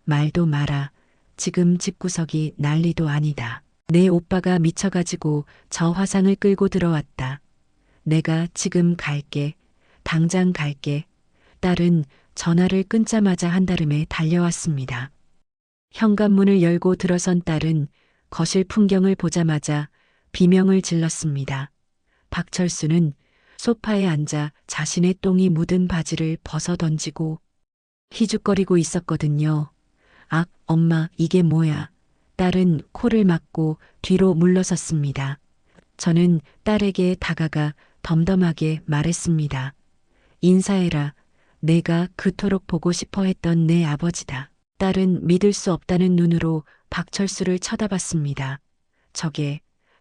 말도 마라. 지금 집구석이 난리도 아니다. 내 오빠가 미쳐가지고 저 화상을 끌고 들어왔다. 내가 지금 갈게. 당장 갈게. 딸은 전화를 끊자마자 한달음에 달려왔습니다. 현관문을 열고 들어선 딸은 거실 풍경을 보자마자 비명을 질렀습니다. 박철수는 소파에 앉아 자신의 똥이 묻은 바지를 벗어 던지고 희죽거리고 있었거든요. 악, 엄마, 이게 뭐야? 딸은 코를 막고 뒤로 물러섰습니다. 저는 딸에게 다가가 덤덤하게 말했습니다. 인사해라. 내가 그토록 보고 싶어 했던 내 아버지다. 딸은 믿을 수 없다는 눈으로 박철수를 쳐다봤습니다.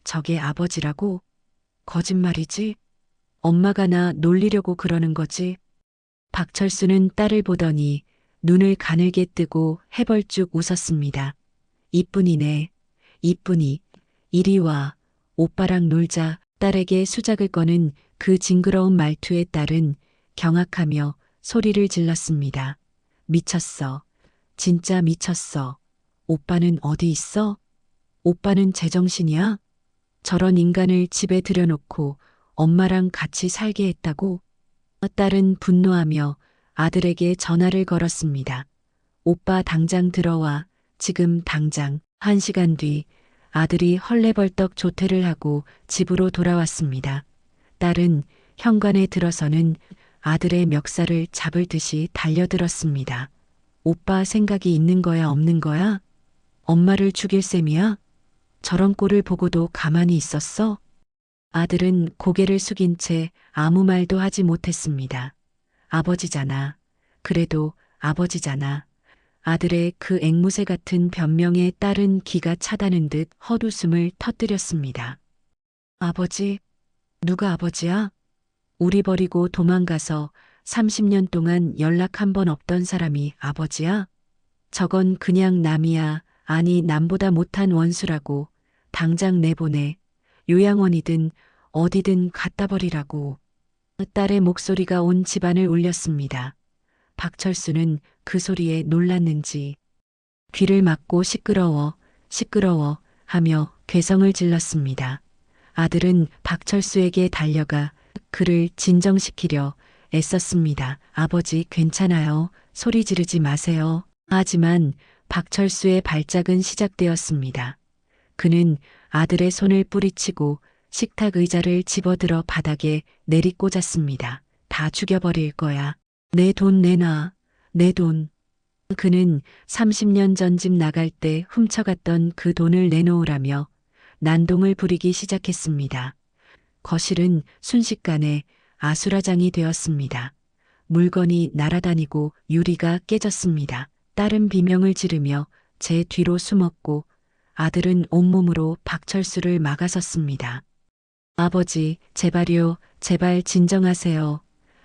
저게 아버지라고? 거짓말이지? 엄마가 나 놀리려고 그러는 거지? 박철수는 딸을 보더니 눈을 가늘게 뜨고 해벌쭉 웃었습니다. 이쁜이네. 이쁜이. 이리 와. 오빠랑 놀자. 딸에게 수작을 거는 그 징그러운 말투에 딸은 경악하며 소리를 질렀습니다. 미쳤어. 진짜 미쳤어. 오빠는 어디 있어? 오빠는 제정신이야? 저런 인간을 집에 들여놓고 엄마랑 같이 살게 했다고? 딸은 분노하며 아들에게 전화를 걸었습니다. 오빠 당장 들어와. 지금 당장. 1시간 뒤 아들이 헐레벌떡 조퇴를 하고 집으로 돌아왔습니다. 딸은 현관에 들어서는 아들의 멱살을 잡을 듯이 달려들었습니다. 오빠 생각이 있는 거야, 없는 거야? 엄마를 죽일 셈이야? 저런 꼴을 보고도 가만히 있었어? 아들은 고개를 숙인 채 아무 말도 하지 못했습니다. 아버지잖아. 그래도 아버지잖아. 아들의 그 앵무새 같은 변명에 딸은 기가 차다는 듯 헛웃음을 터뜨렸습니다. 아버지? 누가 아버지야? 우리 버리고 도망가서 30년 동안 연락 한 번 없던 사람이 아버지야? 저건 그냥 남이야. 아니, 남보다 못한 원수라고. 당장 내보내. 요양원이든 어디든 갖다 버리라고. 딸의 목소리가 온 집안을 울렸습니다. 박철수는 그 소리에 놀랐는지 귀를 막고 시끄러워, 시끄러워 하며 괴성을 질렀습니다. 아들은 박철수에게 달려가 그를 진정시키려 애썼습니다. 아버지, 괜찮아요. 소리 지르지 마세요. 하지만 박철수의 발작은 시작되었습니다. 그는 아들의 손을 뿌리치고 식탁 의자를 집어들어 바닥에 내리꽂았습니다. 다 죽여버릴 거야. 내 돈 내놔. 내 돈. 그는 30년 전 집 나갈 때 훔쳐갔던 그 돈을 내놓으라며 난동을 부리기 시작했습니다. 거실은 순식간에 아수라장이 되었습니다. 물건이 날아다니고 유리가 깨졌습니다. 딸은 비명을 지르며 제 뒤로 숨었고 아들은 온몸으로 박철수를 막아섰습니다. 아버지, 제발요, 제발 진정하세요.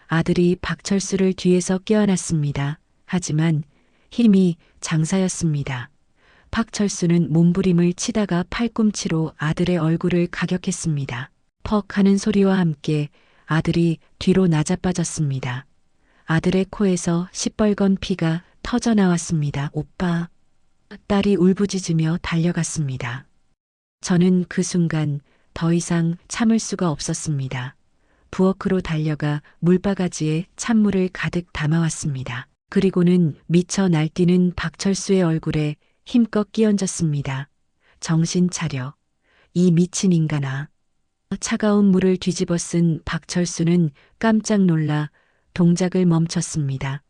아들이 박철수를 뒤에서 껴안았습니다. 하지만 힘이 장사였습니다. 박철수는 몸부림을 치다가 팔꿈치로 아들의 얼굴을 가격했습니다. 퍽 하는 소리와 함께 아들이 뒤로 나자빠졌습니다. 아들의 코에서 시뻘건 피가 터져 나왔습니다. 오빠. 딸이 울부짖으며 달려갔습니다. 저는 그 순간 더 이상 참을 수가 없었습니다. 부엌으로 달려가 물바가지에 찬물을 가득 담아왔습니다. 그리고는 미쳐 날뛰는 박철수의 얼굴에 힘껏 끼얹었습니다. 정신 차려. 이 미친 인간아. 차가운 물을 뒤집어 쓴 박철수는 깜짝 놀라 동작을 멈췄습니다.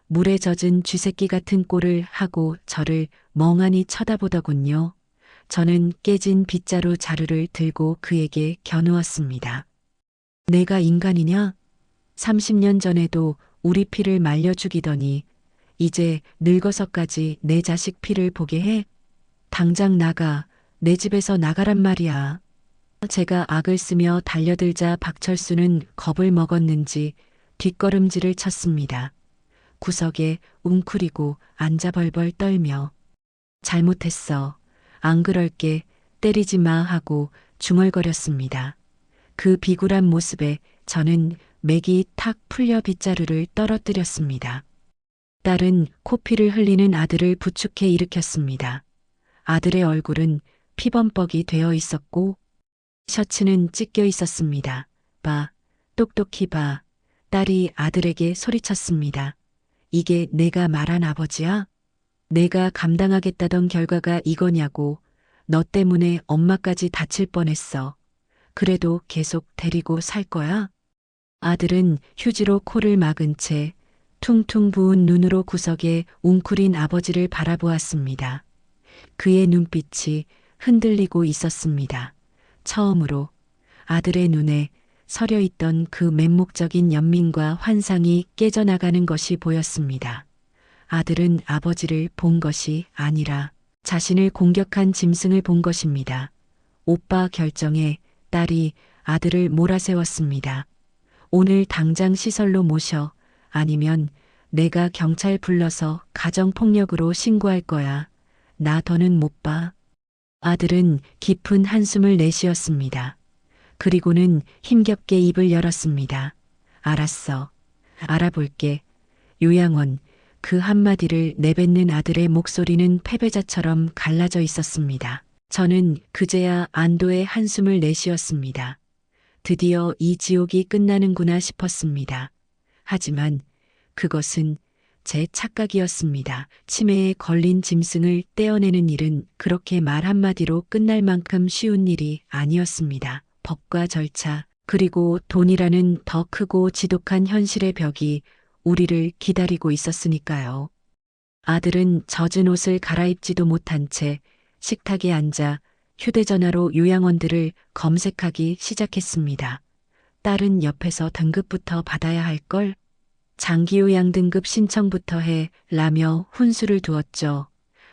물에 젖은 쥐새끼 같은 꼴을 하고 저를 멍하니 쳐다보더군요. 저는 깨진 빗자루 자루를 들고 그에게 겨누었습니다. 내가 인간이냐? 30년 전에도 우리 피를 말려 죽이더니 이제 늙어서까지 내 자식 피를 보게 해? 당장 나가. 내 집에서 나가란 말이야. 제가 악을 쓰며 달려들자 박철수는 겁을 먹었는지 뒷걸음질을 쳤습니다. 구석에 웅크리고 앉아 벌벌 떨며 잘못했어. 안 그럴게. 때리지 마 하고 중얼거렸습니다. 그 비굴한 모습에 저는 맥이 탁 풀려 빗자루를 떨어뜨렸습니다. 딸은 코피를 흘리는 아들을 부축해 일으켰습니다. 아들의 얼굴은 피범벅이 되어 있었고 셔츠는 찢겨 있었습니다. 봐, 똑똑히 봐. 딸이 아들에게 소리쳤습니다. 이게 내가 말한 아버지야? 내가 감당하겠다던 결과가 이거냐고. 너 때문에 엄마까지 다칠 뻔했어. 그래도 계속 데리고 살 거야? 아들은 휴지로 코를 막은 채 퉁퉁 부은 눈으로 구석에 웅크린 아버지를 바라보았습니다. 그의 눈빛이 흔들리고 있었습니다. 처음으로 아들의 눈에 서려 있던 그 맹목적인 연민과 환상이 깨져나가는 것이 보였습니다. 아들은 아버지를 본 것이 아니라 자신을 공격한 짐승을 본 것입니다. 오빠 결정에 딸이 아들을 몰아세웠습니다. 오늘 당장 시설로 모셔. 아니면 내가 경찰 불러서 가정폭력으로 신고할 거야. 나 더는 못 봐. 아들은 깊은 한숨을 내쉬었습니다. 그리고는 힘겹게 입을 열었습니다. 알았어. 알아볼게. 요양원. 그 한마디를 내뱉는 아들의 목소리는 패배자처럼 갈라져 있었습니다. 저는 그제야 안도의 한숨을 내쉬었습니다. 드디어 이 지옥이 끝나는구나 싶었습니다. 하지만 그것은 제 착각이었습니다. 치매에 걸린 짐승을 떼어내는 일은 그렇게 말 한마디로 끝날 만큼 쉬운 일이 아니었습니다. 법과 절차, 그리고 돈이라는 더 크고 지독한 현실의 벽이 우리를 기다리고 있었으니까요. 아들은 젖은 옷을 갈아입지도 못한 채 식탁에 앉아 휴대전화로 요양원들을 검색하기 시작했습니다. 딸은 옆에서 등급부터 받아야 할 걸? 장기요양 등급 신청부터 해 라며 훈수를 두었죠.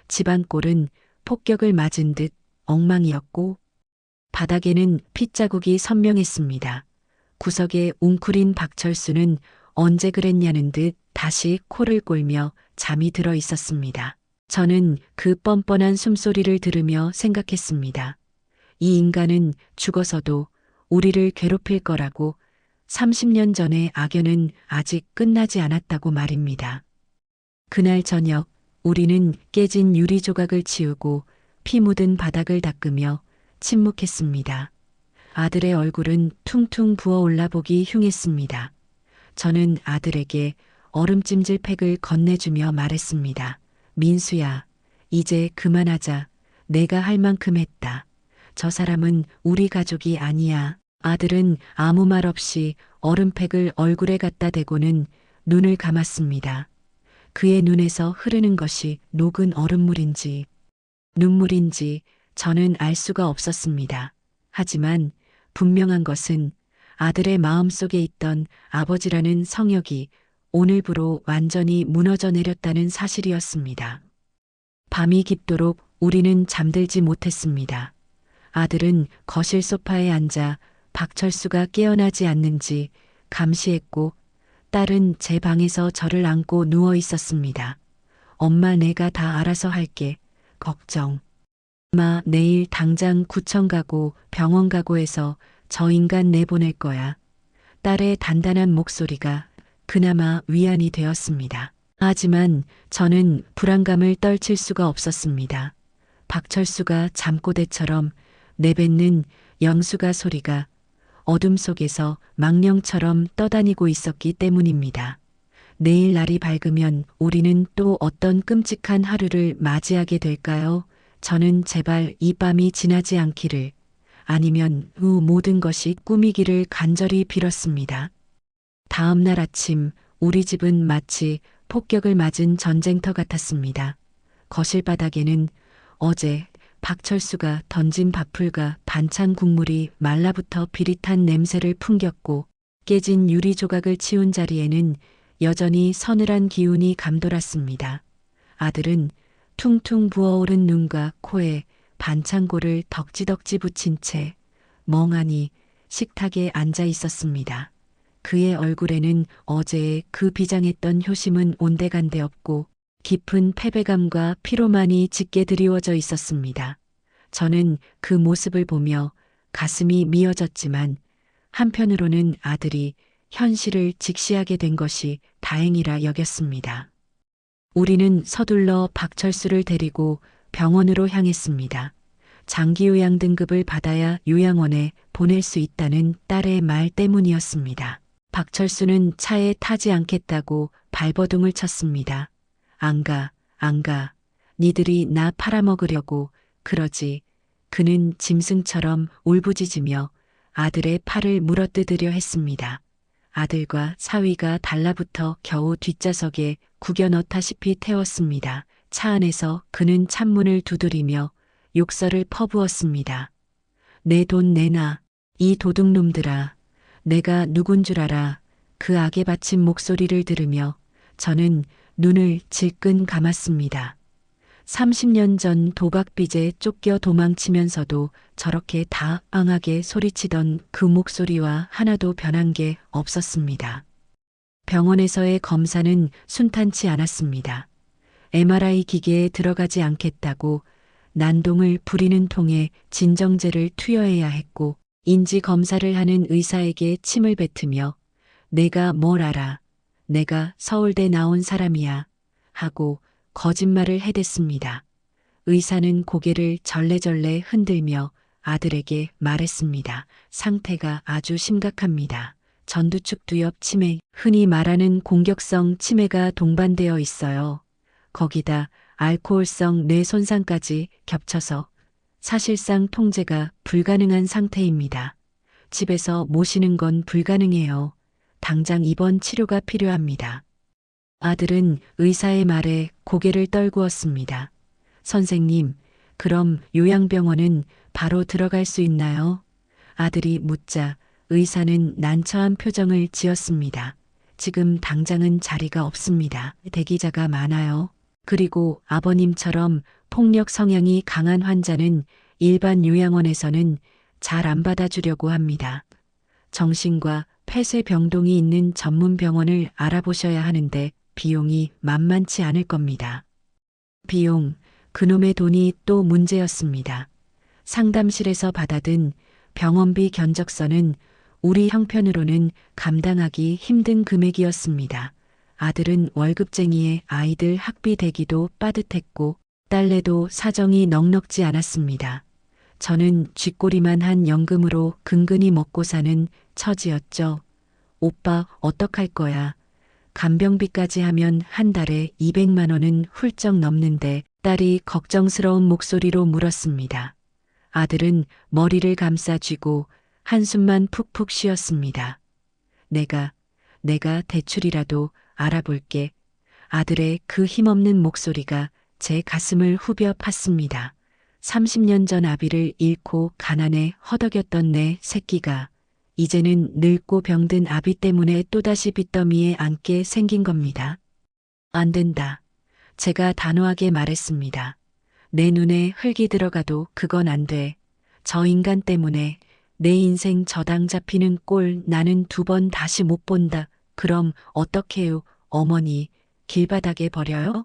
집안 꼴은 폭격을 맞은 듯 엉망이었고 바닥에는 핏자국이 선명했습니다. 구석에 웅크린 박철수는 언제 그랬냐는 듯 다시 코를 골며 잠이 들어 있었습니다. 저는 그 뻔뻔한 숨소리를 들으며 생각했습니다. 이 인간은 죽어서도 우리를 괴롭힐 거라고 30년 전의 악연은 아직 끝나지 않았다고 말입니다. 그날 저녁 우리는 깨진 유리 조각을 치우고 피 묻은 바닥을 닦으며 침묵했습니다. 아들의 얼굴은 퉁퉁 부어올라 보기 흉했습니다. 저는 아들에게 얼음찜질 팩을 건네주며 말했습니다. 민수야, 이제 그만하자. 내가 할 만큼 했다. 저 사람은 우리 가족이 아니야. 아들은 아무 말 없이 얼음팩을 얼굴에 갖다 대고는 눈을 감았습니다. 그의 눈에서 흐르는 것이 녹은 얼음물인지 눈물인지 저는 알 수가 없었습니다. 하지만 분명한 것은 아들의 마음속에 있던 아버지라는 성역이 오늘부로 완전히 무너져 내렸다는 사실이었습니다. 밤이 깊도록 우리는 잠들지 못했습니다. 아들은 거실 소파에 앉아 박철수가 깨어나지 않는지 감시했고 딸은 제 방에서 저를 안고 누워 있었습니다. 엄마, 내가 다 알아서 할게. 걱정 마. 내일 당장 구청 가고 병원 가고 해서 저 인간 내보낼 거야. 딸의 단단한 목소리가 그나마 위안이 되었습니다. 하지만 저는 불안감을 떨칠 수가 없었습니다. 박철수가 잠꼬대처럼 내뱉는 영수가 소리가 어둠 속에서 망령처럼 떠다니고 있었기 때문입니다. 내일 날이 밝으면 우리는 또 어떤 끔찍한 하루를 맞이하게 될까요? 저는 제발 이 밤이 지나지 않기를, 아니면 후 모든 것이 꿈이기를 간절히 빌었습니다. 다음 날 아침 우리 집은 마치 폭격을 맞은 전쟁터 같았습니다. 거실 바닥에는 어제 박철수가 던진 밥풀과 반찬 국물이 말라붙어 비릿한 냄새를 풍겼고 깨진 유리 조각을 치운 자리에는 여전히 서늘한 기운이 감돌았습니다. 아들은 퉁퉁 부어오른 눈과 코에 반창고를 덕지덕지 붙인 채 멍하니 식탁에 앉아 있었습니다. 그의 얼굴에는 어제의 그 비장했던 효심은 온데간데 없고 깊은 패배감과 피로만이 짙게 드리워져 있었습니다. 저는 그 모습을 보며 가슴이 미어졌지만 한편으로는 아들이 현실을 직시하게 된 것이 다행이라 여겼습니다. 우리는 서둘러 박철수를 데리고 병원으로 향했습니다. 장기요양 등급을 받아야 요양원에 보낼 수 있다는 딸의 말 때문이었습니다. 박철수는 차에 타지 않겠다고 발버둥을 쳤습니다. 안 가, 안 가. 니들이 나 팔아먹으려고 그러지. 그는 짐승처럼 울부짖으며 아들의 팔을 물어뜯으려 했습니다. 아들과 사위가 달라붙어 겨우 뒷좌석에 구겨 넣다시피 태웠습니다. 차 안에서 그는 창문을 두드리며 욕설을 퍼부었습니다. 내 돈 내놔. 이 도둑놈들아. 내가 누군 줄 알아. 그 악에 바친 목소리를 들으며 저는 눈을 질끈 감았습니다. 30년 전 도박빚에 쫓겨 도망치면서도 저렇게 다앙하게 소리치던 그 목소리와 하나도 변한 게 없었습니다. 병원에서의 검사는 순탄치 않았습니다. MRI 기계에 들어가지 않겠다고 난동을 부리는 통에 진정제를 투여해야 했고 인지 검사를 하는 의사에게 침을 뱉으며 내가 뭘 알아. 내가 서울대 나온 사람이야. 하고 거짓말을 해댔습니다. 의사는 고개를 절레절레 흔들며 아들에게 말했습니다. 상태가 아주 심각합니다. 전두축두엽 치매, 흔히 말하는 공격성 치매가 동반되어 있어요. 거기다 알코올성 뇌 손상까지 겹쳐서 사실상 통제가 불가능한 상태입니다. 집에서 모시는 건 불가능해요. 당장 입원 치료가 필요합니다. 아들은 의사의 말에 고개를 떨구었습니다. 선생님, 그럼 요양병원은 바로 들어갈 수 있나요? 아들이 묻자 의사는 난처한 표정을 지었습니다. 지금 당장은 자리가 없습니다. 대기자가 많아요. 그리고 아버님처럼 폭력 성향이 강한 환자는 일반 요양원에서는 잘 안 받아주려고 합니다. 정신과 폐쇄 병동이 있는 전문 병원을 알아보셔야 하는데 비용이 만만치 않을 겁니다. 비용, 그놈의 돈이 또 문제였습니다. 상담실에서 받아든 병원비 견적서는 우리 형편으로는 감당하기 힘든 금액이었습니다. 아들은 월급쟁이의 아이들 학비 대기도 빠듯했고 딸내도 사정이 넉넉지 않았습니다. 저는 쥐꼬리만 한 연금으로 근근히 먹고 사는 처지였죠. 오빠 어떡할 거야. 간병비까지 하면 한 달에 200만 원은 훌쩍 넘는데 딸이 걱정스러운 목소리로 물었습니다. 아들은 머리를 감싸 쥐고 한숨만 푹푹 쉬었습니다. 내가 대출이라도 알아볼게. 아들의 그 힘없는 목소리가 제 가슴을 후벼 팠습니다. 30년 전 아비를 잃고 가난에 허덕였던 내 새끼가 이제는 늙고 병든 아비 때문에 또다시 빚더미에 앉게 생긴 겁니다. 안 된다. 제가 단호하게 말했습니다. 내 눈에 흙이 들어가도 그건 안 돼. 저 인간 때문에 내 인생 저당 잡히는 꼴 나는 2번 다시 못 본다. 그럼 어떡해요, 어머니. 길바닥에 버려요?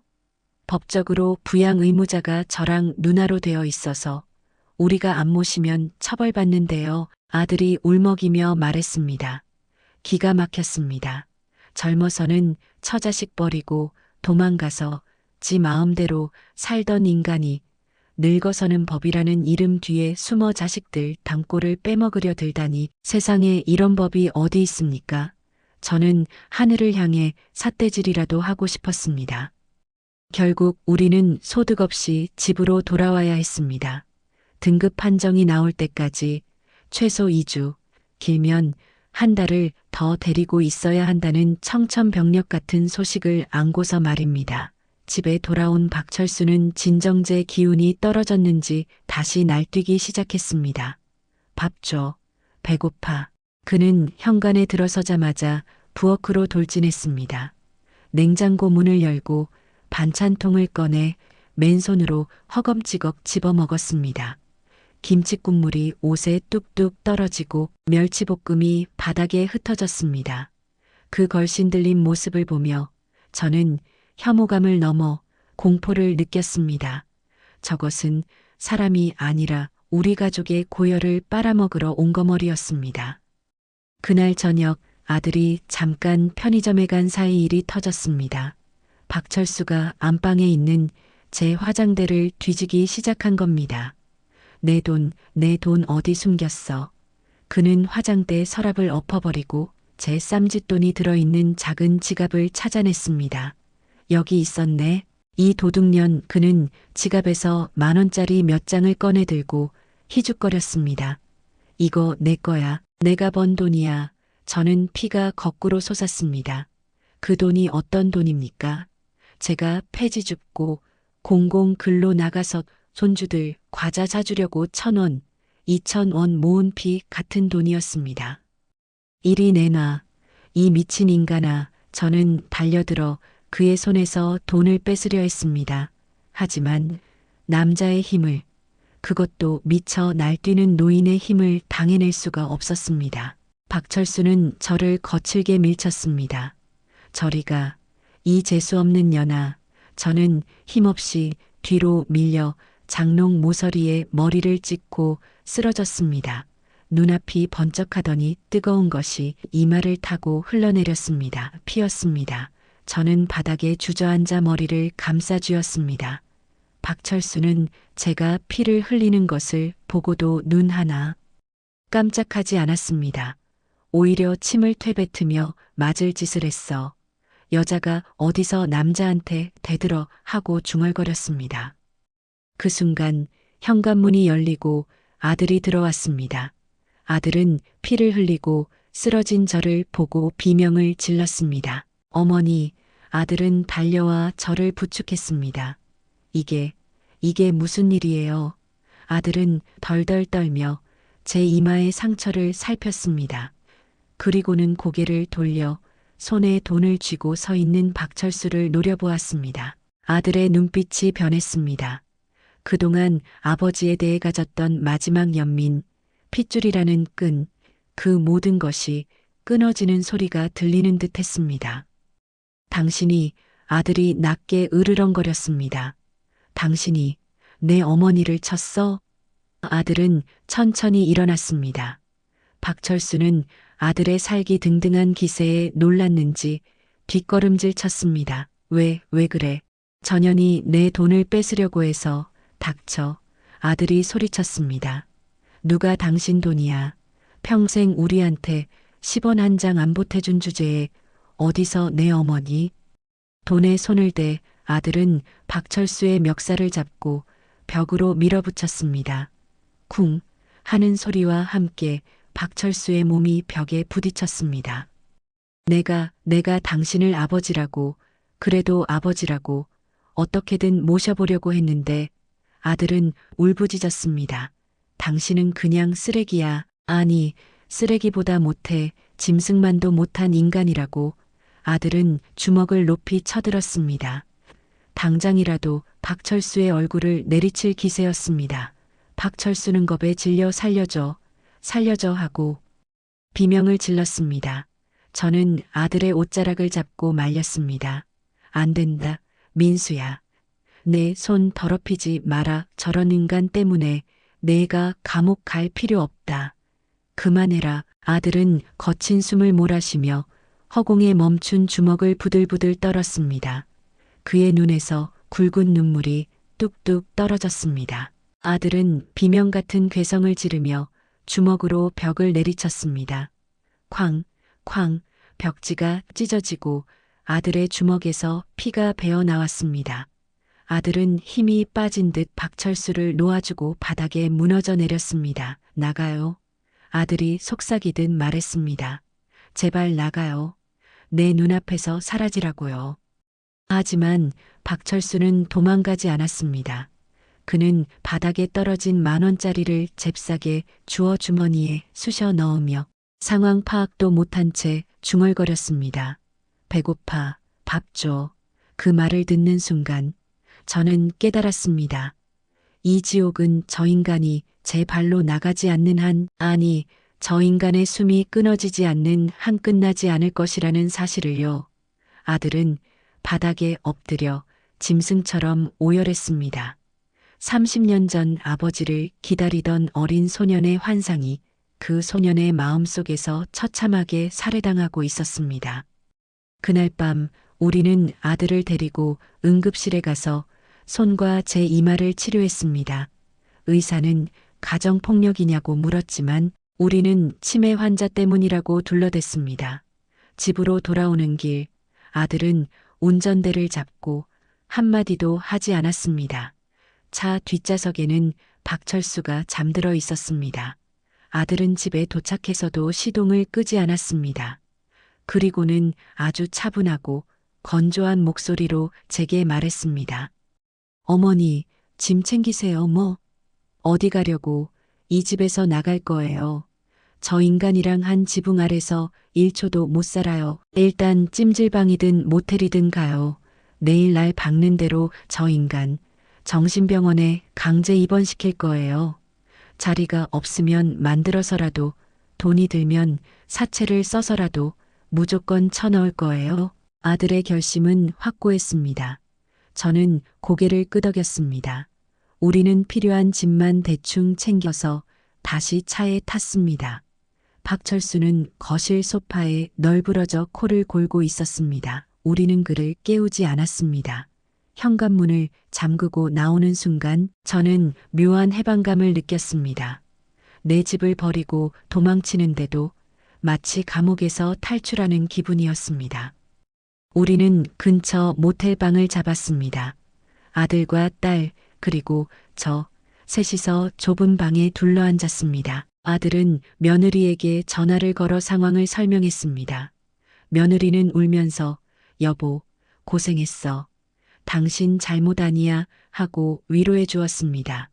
법적으로 부양 의무자가 저랑 누나로 되어 있어서 우리가 안 모시면 처벌받는데요. 아들이 울먹이며 말했습니다. 기가 막혔습니다. 젊어서는 처자식 버리고 도망가서 지 마음대로 살던 인간이 늙어서는 법이라는 이름 뒤에 숨어 자식들 담골을 빼먹으려 들다니 세상에 이런 법이 어디 있습니까? 저는 하늘을 향해 삿대질이라도 하고 싶었습니다. 결국 우리는 소득 없이 집으로 돌아와야 했습니다. 등급 판정이 나올 때까지 최소 2주, 길면 한 달을 더 데리고 있어야 한다는 청천벽력 같은 소식을 안고서 말입니다. 집에 돌아온 박철수는 진정제 기운이 떨어졌는지 다시 날뛰기 시작했습니다. 밥 줘. 배고파. 그는 현관에 들어서자마자 부엌으로 돌진했습니다. 냉장고 문을 열고 반찬통을 꺼내 맨손으로 허겁지겁 집어먹었습니다. 김치 국물이 옷에 뚝뚝 떨어지고 멸치볶음이 바닥에 흩어졌습니다. 그 걸신 들린 모습을 보며 저는 혐오감을 넘어 공포를 느꼈습니다. 저것은 사람이 아니라 우리 가족의 고열을 빨아먹으러 온 거머리였습니다. 그날 저녁 아들이 잠깐 편의점에 간 사이 일이 터졌습니다. 박철수가 안방에 있는 제 화장대를 뒤지기 시작한 겁니다. 내 돈 어디 숨겼어? 그는 화장대 서랍을 엎어버리고 제 쌈짓돈이 들어있는 작은 지갑을 찾아냈습니다. 여기 있었네. 이 도둑년. 그는 지갑에서 10,000원짜리 몇 장을 꺼내 들고 희죽거렸습니다. 이거 내 거야. 내가 번 돈이야. 저는 피가 거꾸로 솟았습니다. 그 돈이 어떤 돈입니까? 제가 폐지 줍고 공공 글로 나가서 손주들 과자 사주려고 1,000원, 2,000원 모은 피 같은 돈이었습니다. 이리 내놔. 이 미친 인간아. 저는 달려들어 그의 손에서 돈을 뺏으려 했습니다. 하지만 남자의 힘을, 그것도 미쳐 날뛰는 노인의 힘을 당해낼 수가 없었습니다. 박철수는 저를 거칠게 밀쳤습니다. 저리 가. 이 재수없는 년아. 저는 힘없이 뒤로 밀려 장롱 모서리에 머리를 찍고 쓰러졌습니다. 눈앞이 번쩍하더니 뜨거운 것이 이마를 타고 흘러내렸습니다. 피었습니다. 저는 바닥에 주저앉아 머리를 감싸쥐었습니다. 박철수는 제가 피를 흘리는 것을 보고도 눈 하나 깜짝하지 않았습니다. 오히려 침을 퇴뱉으며 맞을 짓을 했어. 여자가 어디서 남자한테 대들어 하고 중얼거렸습니다. 그 순간 현관문이 열리고 아들이 들어왔습니다. 아들은 피를 흘리고 쓰러진 저를 보고 비명을 질렀습니다. 어머니. 아들은 달려와 저를 부축했습니다. 이게 무슨 일이에요? 아들은 덜덜 떨며 제 이마의 상처를 살폈습니다. 그리고는 고개를 돌려 손에 돈을 쥐고 서 있는 박철수를 노려보았습니다. 아들의 눈빛이 변했습니다. 그동안 아버지에 대해 가졌던 마지막 연민, 핏줄이라는 끈, 그 모든 것이 끊어지는 소리가 들리는 듯 했습니다. 당신이. 아들이 낮게 으르렁거렸습니다. 당신이 내 어머니를 쳤어? 아들은 천천히 일어났습니다. 박철수는 아들의 살기 등등한 기세에 놀랐는지 뒷걸음질 쳤습니다. 왜 그래? 전현이 내 돈을 뺏으려고 해서. 닥쳐. 아들이 소리쳤습니다. 누가 당신 돈이야? 평생 우리한테 10원 한 장 안 보태준 주제에 어디서 내 어머니? 돈에 손을 대 아들은 박철수의 멱살을 잡고 벽으로 밀어붙였습니다. 쿵 하는 소리와 함께 박철수의 몸이 벽에 부딪혔습니다. 내가 당신을 아버지라고, 그래도 아버지라고 어떻게든 모셔보려고 했는데. 아들은 울부짖었습니다. 당신은 그냥 쓰레기야. 아니, 쓰레기보다 못해. 짐승만도 못한 인간이라고. 아들은 주먹을 높이 쳐들었습니다. 당장이라도 박철수의 얼굴을 내리칠 기세였습니다. 박철수는 겁에 질려 살려줘 하고 비명을 질렀습니다. 저는 아들의 옷자락을 잡고 말렸습니다. 안 된다, 민수야. 내 손 더럽히지 마라. 저런 인간 때문에 내가 감옥 갈 필요 없다. 그만해라. 아들은 거친 숨을 몰아쉬며 허공에 멈춘 주먹을 부들부들 떨었습니다. 그의 눈에서 굵은 눈물이 뚝뚝 떨어졌습니다. 아들은 비명 같은 괴성을 지르며 주먹으로 벽을 내리쳤습니다. 쾅, 쾅, 벽지가 찢어지고 아들의 주먹에서 피가 배어 나왔습니다. 아들은 힘이 빠진 듯 박철수를 놓아주고 바닥에 무너져 내렸습니다. 나가요. 아들이 속삭이듯 말했습니다. 제발 나가요. 내 눈앞에서 사라지라고요. 하지만 박철수는 도망가지 않았습니다. 그는 바닥에 떨어진 10,000원짜리를 잽싸게 주워 주머니에 쑤셔 넣으며 상황 파악도 못한 채 중얼거렸습니다. 배고파, 밥 줘. 그 말을 듣는 순간 저는 깨달았습니다. 이 지옥은 저 인간이 제 발로 나가지 않는 한, 아니, 저 인간의 숨이 끊어지지 않는 한 끝나지 않을 것이라는 사실을요. 아들은 바닥에 엎드려 짐승처럼 오열했습니다. 30년 전 아버지를 기다리던 어린 소년의 환상이 그 소년의 마음속에서 처참하게 살해당하고 있었습니다. 그날 밤 우리는 아들을 데리고 응급실에 가서 손과 제 이마를 치료했습니다. 의사는 가정폭력이냐고 물었지만 우리는 치매 환자 때문이라고 둘러댔습니다. 집으로 돌아오는 길, 아들은 운전대를 잡고 한마디도 하지 않았습니다. 차 뒷좌석에는 박철수가 잠들어 있었습니다. 아들은 집에 도착해서도 시동을 끄지 않았습니다. 그리고는 아주 차분하고 건조한 목소리로 제게 말했습니다. 어머니, 짐 챙기세요, 뭐. 어디 가려고? 이 집에서 나갈 거예요. 저 인간이랑 한 지붕 아래서 1초도 못 살아요. 일단 찜질방이든 모텔이든 가요. 내일 날 박는 대로 저 인간 정신병원에 강제 입원시킬 거예요. 자리가 없으면 만들어서라도, 돈이 들면 사채를 써서라도 무조건 쳐넣을 거예요. 아들의 결심은 확고했습니다. 저는 고개를 끄덕였습니다. 우리는 필요한 짐만 대충 챙겨서 다시 차에 탔습니다. 박철수는 거실 소파에 널브러져 코를 골고 있었습니다. 우리는 그를 깨우지 않았습니다. 현관문을 잠그고 나오는 순간 저는 묘한 해방감을 느꼈습니다. 내 집을 버리고 도망치는데도 마치 감옥에서 탈출하는 기분이었습니다. 우리는 근처 모텔방을 잡았습니다. 아들과 딸, 그리고 저, 셋이서 좁은 방에 둘러앉았습니다. 아들은 며느리에게 전화를 걸어 상황을 설명했습니다. 며느리는 울면서 여보, 고생했어. 당신 잘못 아니야 하고 위로해 주었습니다.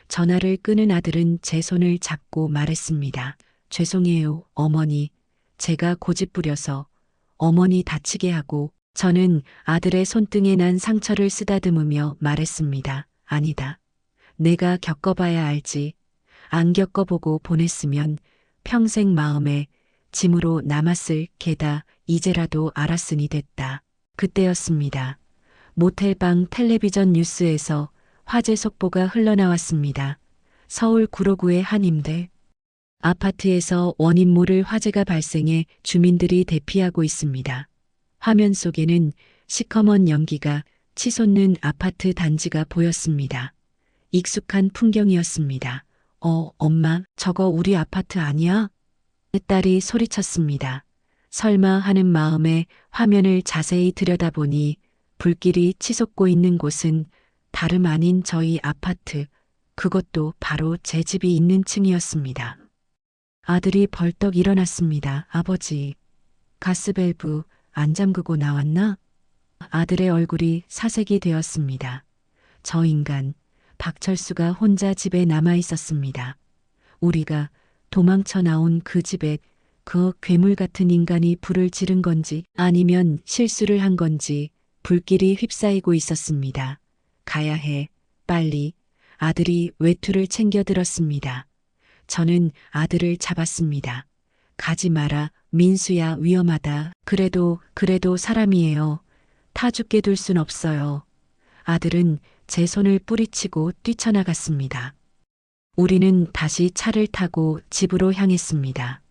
전화를 끄는 아들은 제 손을 잡고 말했습니다. 죄송해요, 어머니. 제가 고집부려서 어머니 다치게 하고. 저는 아들의 손등에 난 상처를 쓰다듬으며 말했습니다. 아니다. 내가 겪어봐야 알지. 안 겪어보고 보냈으면 평생 마음에 짐으로 남았을 게다 이제라도 알았으니 됐다. 그때였습니다. 모텔방 텔레비전 뉴스에서 화재 속보가 흘러나왔습니다. 서울 구로구의 한 임대 아파트에서 원인 모를 화재가 발생해 주민들이 대피하고 있습니다. 화면 속에는 시커먼 연기가 치솟는 아파트 단지가 보였습니다. 익숙한 풍경이었습니다. 엄마, 저거 우리 아파트 아니야? 딸이 소리쳤습니다. 설마 하는 마음에 화면을 자세히 들여다보니 불길이 치솟고 있는 곳은 다름 아닌 저희 아파트, 그것도 바로 제 집이 있는 층이었습니다. 아들이 벌떡 일어났습니다. 아버지, 가스밸브 안 잠그고 나왔나? 아들의 얼굴이 사색이 되었습니다. 저 인간, 박철수가 혼자 집에 남아 있었습니다. 우리가 도망쳐 나온 그 집에 그 괴물 같은 인간이 불을 지른 건지 아니면 실수를 한 건지 불길이 휩싸이고 있었습니다. 가야 해, 빨리. 아들이 외투를 챙겨 들었습니다. 저는 아들을 잡았습니다. 가지 마라, 민수야, 위험하다. 그래도 사람이에요. 타 죽게 둘 순 없어요. 아들은 제 손을 뿌리치고 뛰쳐나갔습니다. 우리는 다시 차를 타고 집으로 향했습니다.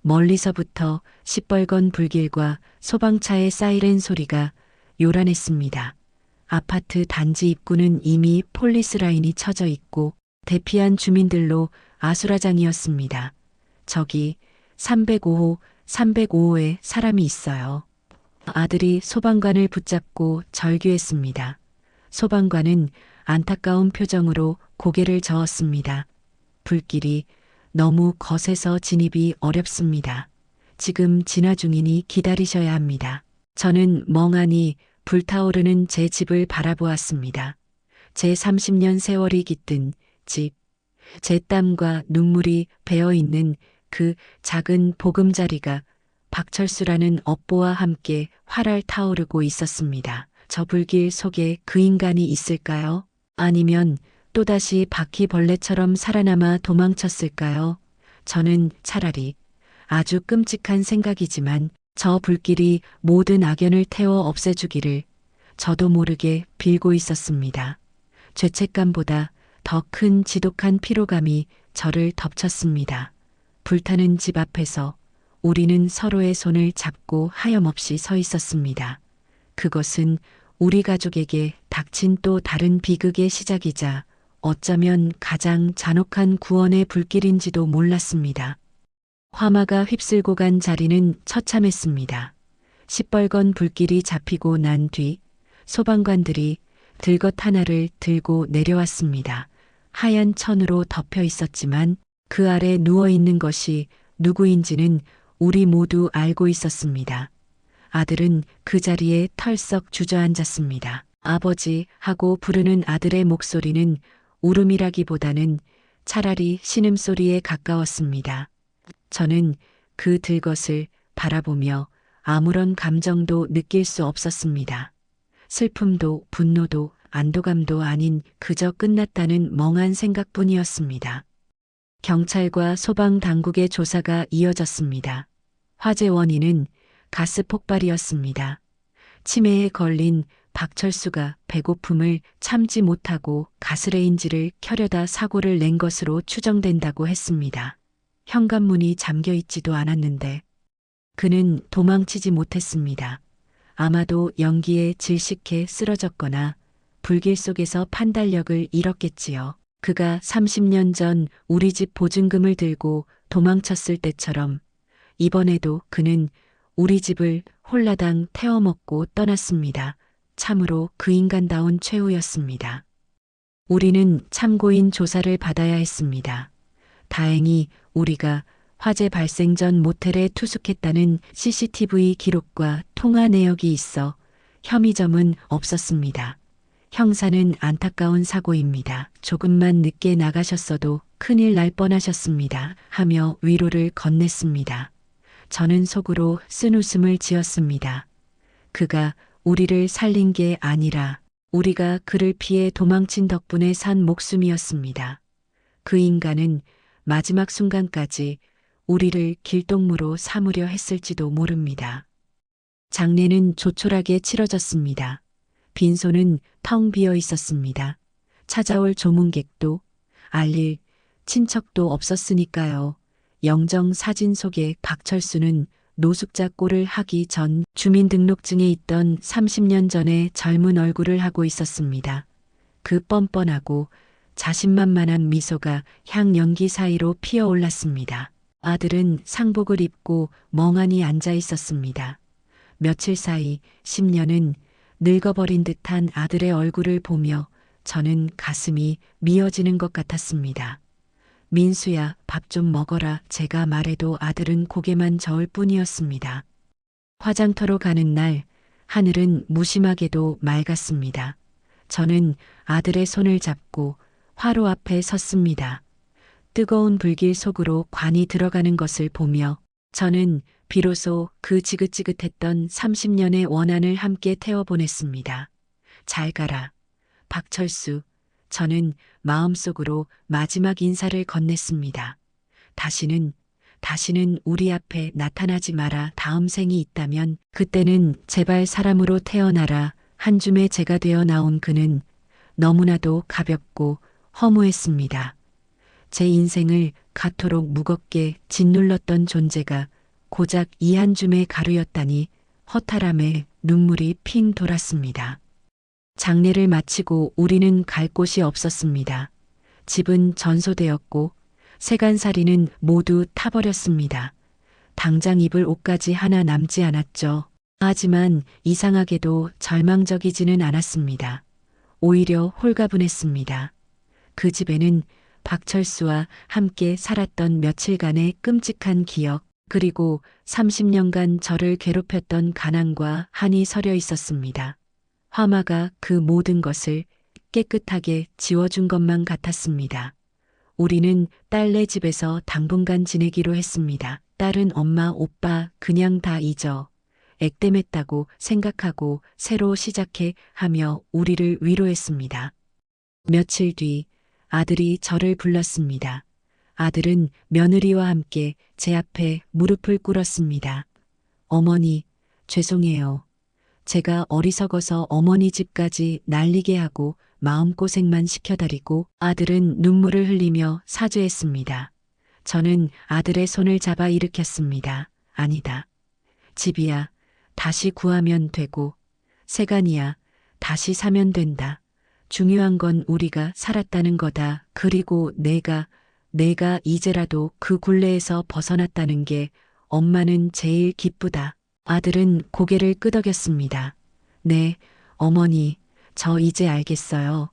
멀리서부터 시뻘건 불길과 소방차의 사이렌 소리가 요란했습니다. 아파트 단지 입구는 이미 폴리스 라인이 쳐져 있고 대피한 주민들로 아수라장이었습니다. 저기 305호에 사람이 있어요. 아들이 소방관을 붙잡고 절규했습니다. 소방관은 안타까운 표정으로 고개를 저었습니다. 불길이 너무 거세서 진입이 어렵습니다. 지금 진화 중이니 기다리셔야 합니다. 저는 멍하니 불타오르는 제 집을 바라보았습니다. 제 30년 세월이 깃든 집, 제 땀과 눈물이 배어있는 그 작은 보금자리가 박철수라는 업보와 함께 활활 타오르고 있었습니다. 저 불길 속에 그 인간이 있을까요? 아니면 또다시 바퀴벌레처럼 살아남아 도망쳤을까요? 저는 차라리 아주 끔찍한 생각이지만 저 불길이 모든 악연을 태워 없애주기를 저도 모르게 빌고 있었습니다. 죄책감보다 더 큰 지독한 피로감이 저를 덮쳤습니다. 불타는 집 앞에서 우리는 서로의 손을 잡고 하염없이 서 있었습니다. 그것은 우리 가족에게 닥친 또 다른 비극의 시작이자 어쩌면 가장 잔혹한 구원의 불길인지도 몰랐습니다. 화마가 휩쓸고 간 자리는 처참했습니다. 시뻘건 불길이 잡히고 난 뒤 소방관들이 들것 하나를 들고 내려왔습니다. 하얀 천으로 덮여 있었지만 그 아래 누워 있는 것이 누구인지는 우리 모두 알고 있었습니다. 아들은 그 자리에 털썩 주저앉았습니다. 아버지 하고 부르는 아들의 목소리는 울음이라기보다는 차라리 신음소리에 가까웠습니다. 저는 그 들것을 바라보며 아무런 감정도 느낄 수 없었습니다. 슬픔도 분노도 안도감도 아닌 그저 끝났다는 멍한 생각뿐이었습니다. 경찰과 소방 당국의 조사가 이어졌습니다. 화재 원인은 가스 폭발이었습니다. 치매에 걸린 박철수가 배고픔을 참지 못하고 가스레인지를 켜려다 사고를 낸 것으로 추정된다고 했습니다. 현관문이 잠겨 있지도 않았는데 그는 도망치지 못했습니다. 아마도 연기에 질식해 쓰러졌거나 불길 속에서 판단력을 잃었겠지요. 그가 30년 전 우리 집 보증금을 들고 도망쳤을 때처럼 이번에도 그는 우리 집을 홀라당 태워먹고 떠났습니다. 참으로 그 인간다운 최후였습니다. 우리는 참고인 조사를 받아야 했습니다. 다행히 우리가 화재 발생 전 모텔에 투숙했다는 CCTV 기록과 통화 내역이 있어 혐의점은 없었습니다. 형사는 안타까운 사고입니다. 조금만 늦게 나가셨어도 큰일 날 뻔하셨습니다. 하며 위로를 건넸습니다. 저는 속으로 쓴웃음을 지었습니다. 그가 우리를 살린 게 아니라 우리가 그를 피해 도망친 덕분에 산 목숨이었습니다. 그 인간은 마지막 순간까지 우리를 길동무로 삼으려 했을지도 모릅니다. 장례는 조촐하게 치러졌습니다. 빈소는 텅 비어 있었습니다. 찾아올 조문객도 알릴 친척도 없었으니까요. 영정 사진 속에 박철수는 노숙자 꼴을 하기 전 주민등록증에 있던 30년 전의 젊은 얼굴을 하고 있었습니다. 그 뻔뻔하고 자신만만한 미소가 향연기 사이로 피어올랐습니다. 아들은 상복을 입고 멍하니 앉아 있었습니다. 며칠 사이 10년은 늙어버린 듯한 아들의 얼굴을 보며 저는 가슴이 미어지는 것 같았습니다. 민수야, 밥 좀 먹어라. 제가 말해도 아들은 고개만 저을 뿐이었습니다. 화장터로 가는 날 하늘은 무심하게도 맑았습니다. 저는 아들의 손을 잡고 화로 앞에 섰습니다. 뜨거운 불길 속으로 관이 들어가는 것을 보며 저는 비로소 그 지긋지긋했던 30년의 원한을 함께 태워보냈습니다. 잘 가라, 박철수. 저는 마음속으로 마지막 인사를 건넸습니다. 다시는 우리 앞에 나타나지 마라. 다음 생이 있다면 그때는 제발 사람으로 태어나라. 한 줌의 재가 되어 나온 그는 너무나도 가볍고 허무했습니다. 제 인생을 가토록 무겁게 짓눌렀던 존재가 고작 이 한 줌의 가루였다니 허탈함에 눈물이 핑 돌았습니다. 장례를 마치고 우리는 갈 곳이 없었습니다. 집은 전소되었고 세간살이는 모두 타버렸습니다. 당장 입을 옷까지 하나 남지 않았죠. 하지만 이상하게도 절망적이지는 않았습니다. 오히려 홀가분했습니다. 그 집에는 박철수와 함께 살았던 며칠간의 끔찍한 기억, 그리고 30년간 저를 괴롭혔던 가난과 한이 서려 있었습니다. 화마가 그 모든 것을 깨끗하게 지워준 것만 같았습니다. 우리는 딸네 집에서 당분간 지내기로 했습니다. 딸은 엄마, 오빠 그냥 다 잊어. 액땜했다고 생각하고 새로 시작해 하며 우리를 위로했습니다. 며칠 뒤 아들이 저를 불렀습니다. 아들은 며느리와 함께 제 앞에 무릎을 꿇었습니다. 어머니, 죄송해요. 제가 어리석어서 어머니 집까지 날리게 하고 마음고생만 시켜드리고. 아들은 눈물을 흘리며 사죄했습니다. 저는 아들의 손을 잡아 일으켰습니다. 아니다. 집이야, 다시 구하면 되고, 세간이야, 다시 사면 된다. 중요한 건 우리가 살았다는 거다. 그리고 내가 내가 이제라도 그 굴레에서 벗어났다는 게 엄마는 제일 기쁘다. 아들은 고개를 끄덕였습니다. 네, 어머니, 저 이제 알겠어요.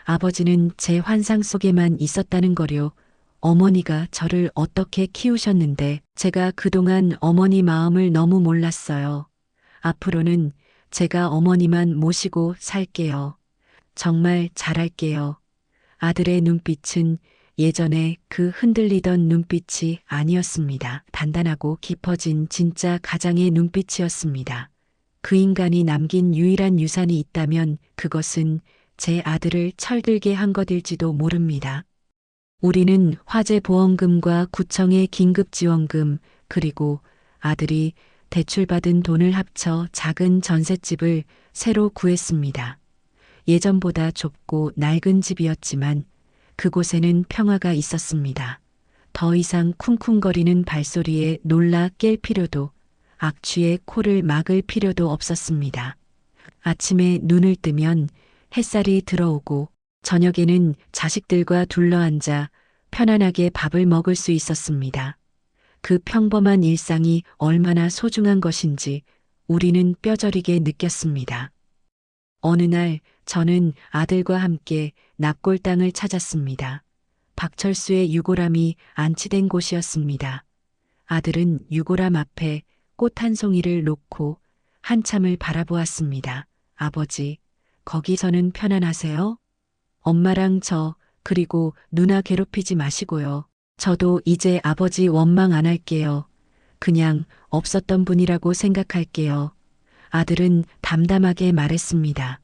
아버지는 제 환상 속에만 있었다는 거요. 어머니가 저를 어떻게 키우셨는데 제가 그동안 어머니 마음을 너무 몰랐어요. 앞으로는 제가 어머니만 모시고 살게요. 정말 잘할게요. 아들의 눈빛은 예전에 그 흔들리던 눈빛이 아니었습니다. 단단하고 깊어진 진짜 가장의 눈빛이었습니다. 그 인간이 남긴 유일한 유산이 있다면 그것은 제 아들을 철들게 한 것일지도 모릅니다. 우리는 화재 보험금과 구청의 긴급지원금 그리고 아들이 대출받은 돈을 합쳐 작은 전셋집을 새로 구했습니다. 예전보다 좁고 낡은 집이었지만 그곳에는 평화가 있었습니다. 더 이상 쿵쿵거리는 발소리에 놀라 깰 필요도 악취의 코를 막을 필요도 없었습니다. 아침에 눈을 뜨면 햇살이 들어오고 저녁에는 자식들과 둘러앉아 편안하게 밥을 먹을 수 있었습니다. 그 평범한 일상이 얼마나 소중한 것인지 우리는 뼈저리게 느꼈습니다. 어느 날 저는 아들과 함께 납골 땅을 찾았습니다. 박철수의 유골함이 안치된 곳이었습니다. 아들은 유골함 앞에 꽃 한 송이를 놓고 한참을 바라보았습니다. 아버지, 거기서는 편안하세요? 엄마랑 저, 그리고 누나 괴롭히지 마시고요. 저도 이제 아버지 원망 안 할게요. 그냥 없었던 분이라고 생각할게요. 아들은 담담하게 말했습니다.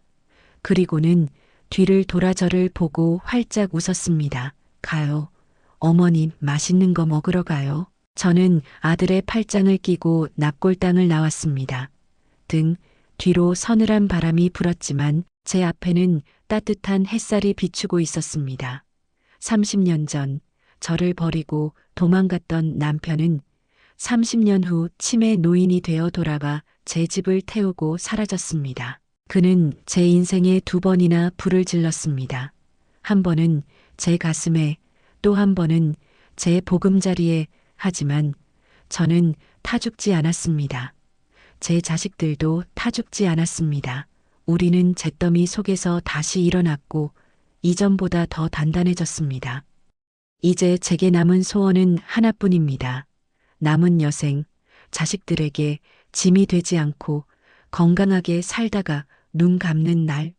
그리고는 뒤를 돌아 저를 보고 활짝 웃었습니다. 가요. 어머님 맛있는 거 먹으러 가요. 저는 아들의 팔짱을 끼고 납골당을 나왔습니다. 등 뒤로 서늘한 바람이 불었지만 제 앞에는 따뜻한 햇살이 비추고 있었습니다. 30년 전 저를 버리고 도망갔던 남편은 30년 후 치매 노인이 되어 돌아와 제 집을 태우고 사라졌습니다. 그는 제 인생에 2번이나 불을 질렀습니다. 한 번은 제 가슴에, 또 한 번은 제 보금자리에. 하지만 저는 타죽지 않았습니다. 제 자식들도 타죽지 않았습니다. 우리는 잿더미 속에서 다시 일어났고 이전보다 더 단단해졌습니다. 이제 제게 남은 소원은 하나뿐입니다. 남은 여생, 자식들에게 짐이 되지 않고 건강하게 살다가 눈 감는 날.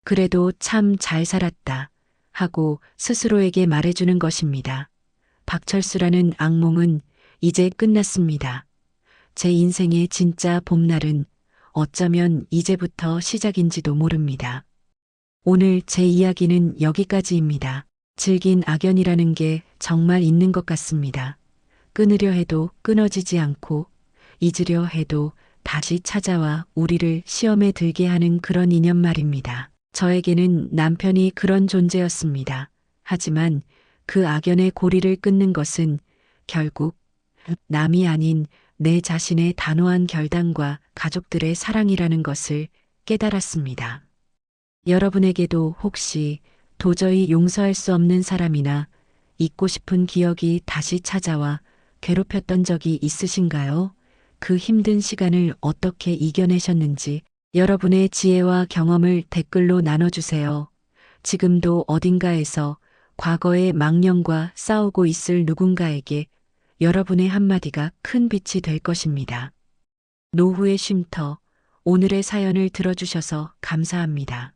그래도 참 잘 살았다 하고 스스로에게 말해주는 것입니다. 박철수라는 악몽은 이제 끝났습니다. 제 인생의 진짜 봄날은 어쩌면 이제부터 시작인지도 모릅니다. 오늘 제 이야기는 여기까지입니다. 질긴 악연이라는 게 정말 있는 것 같습니다. 끊으려 해도 끊어지지 않고 잊으려 해도 다시 찾아와 우리를 시험에 들게 하는 그런 인연 말입니다. 저에게는 남편이 그런 존재였습니다. 하지만 그 악연의 고리를 끊는 것은 결국 남이 아닌 내 자신의 단호한 결단과 가족들의 사랑이라는 것을 깨달았습니다. 여러분에게도 혹시 도저히 용서할 수 없는 사람이나 잊고 싶은 기억이 다시 찾아와 괴롭혔던 적이 있으신가요? 그 힘든 시간을 어떻게 이겨내셨는지 여러분의 지혜와 경험을 댓글로 나눠주세요. 지금도 어딘가에서 과거의 망령과 싸우고 있을 누군가에게 여러분의 한마디가 큰 빛이 될 것입니다. 노후의 쉼터, 오늘의 사연을 들어주셔서 감사합니다.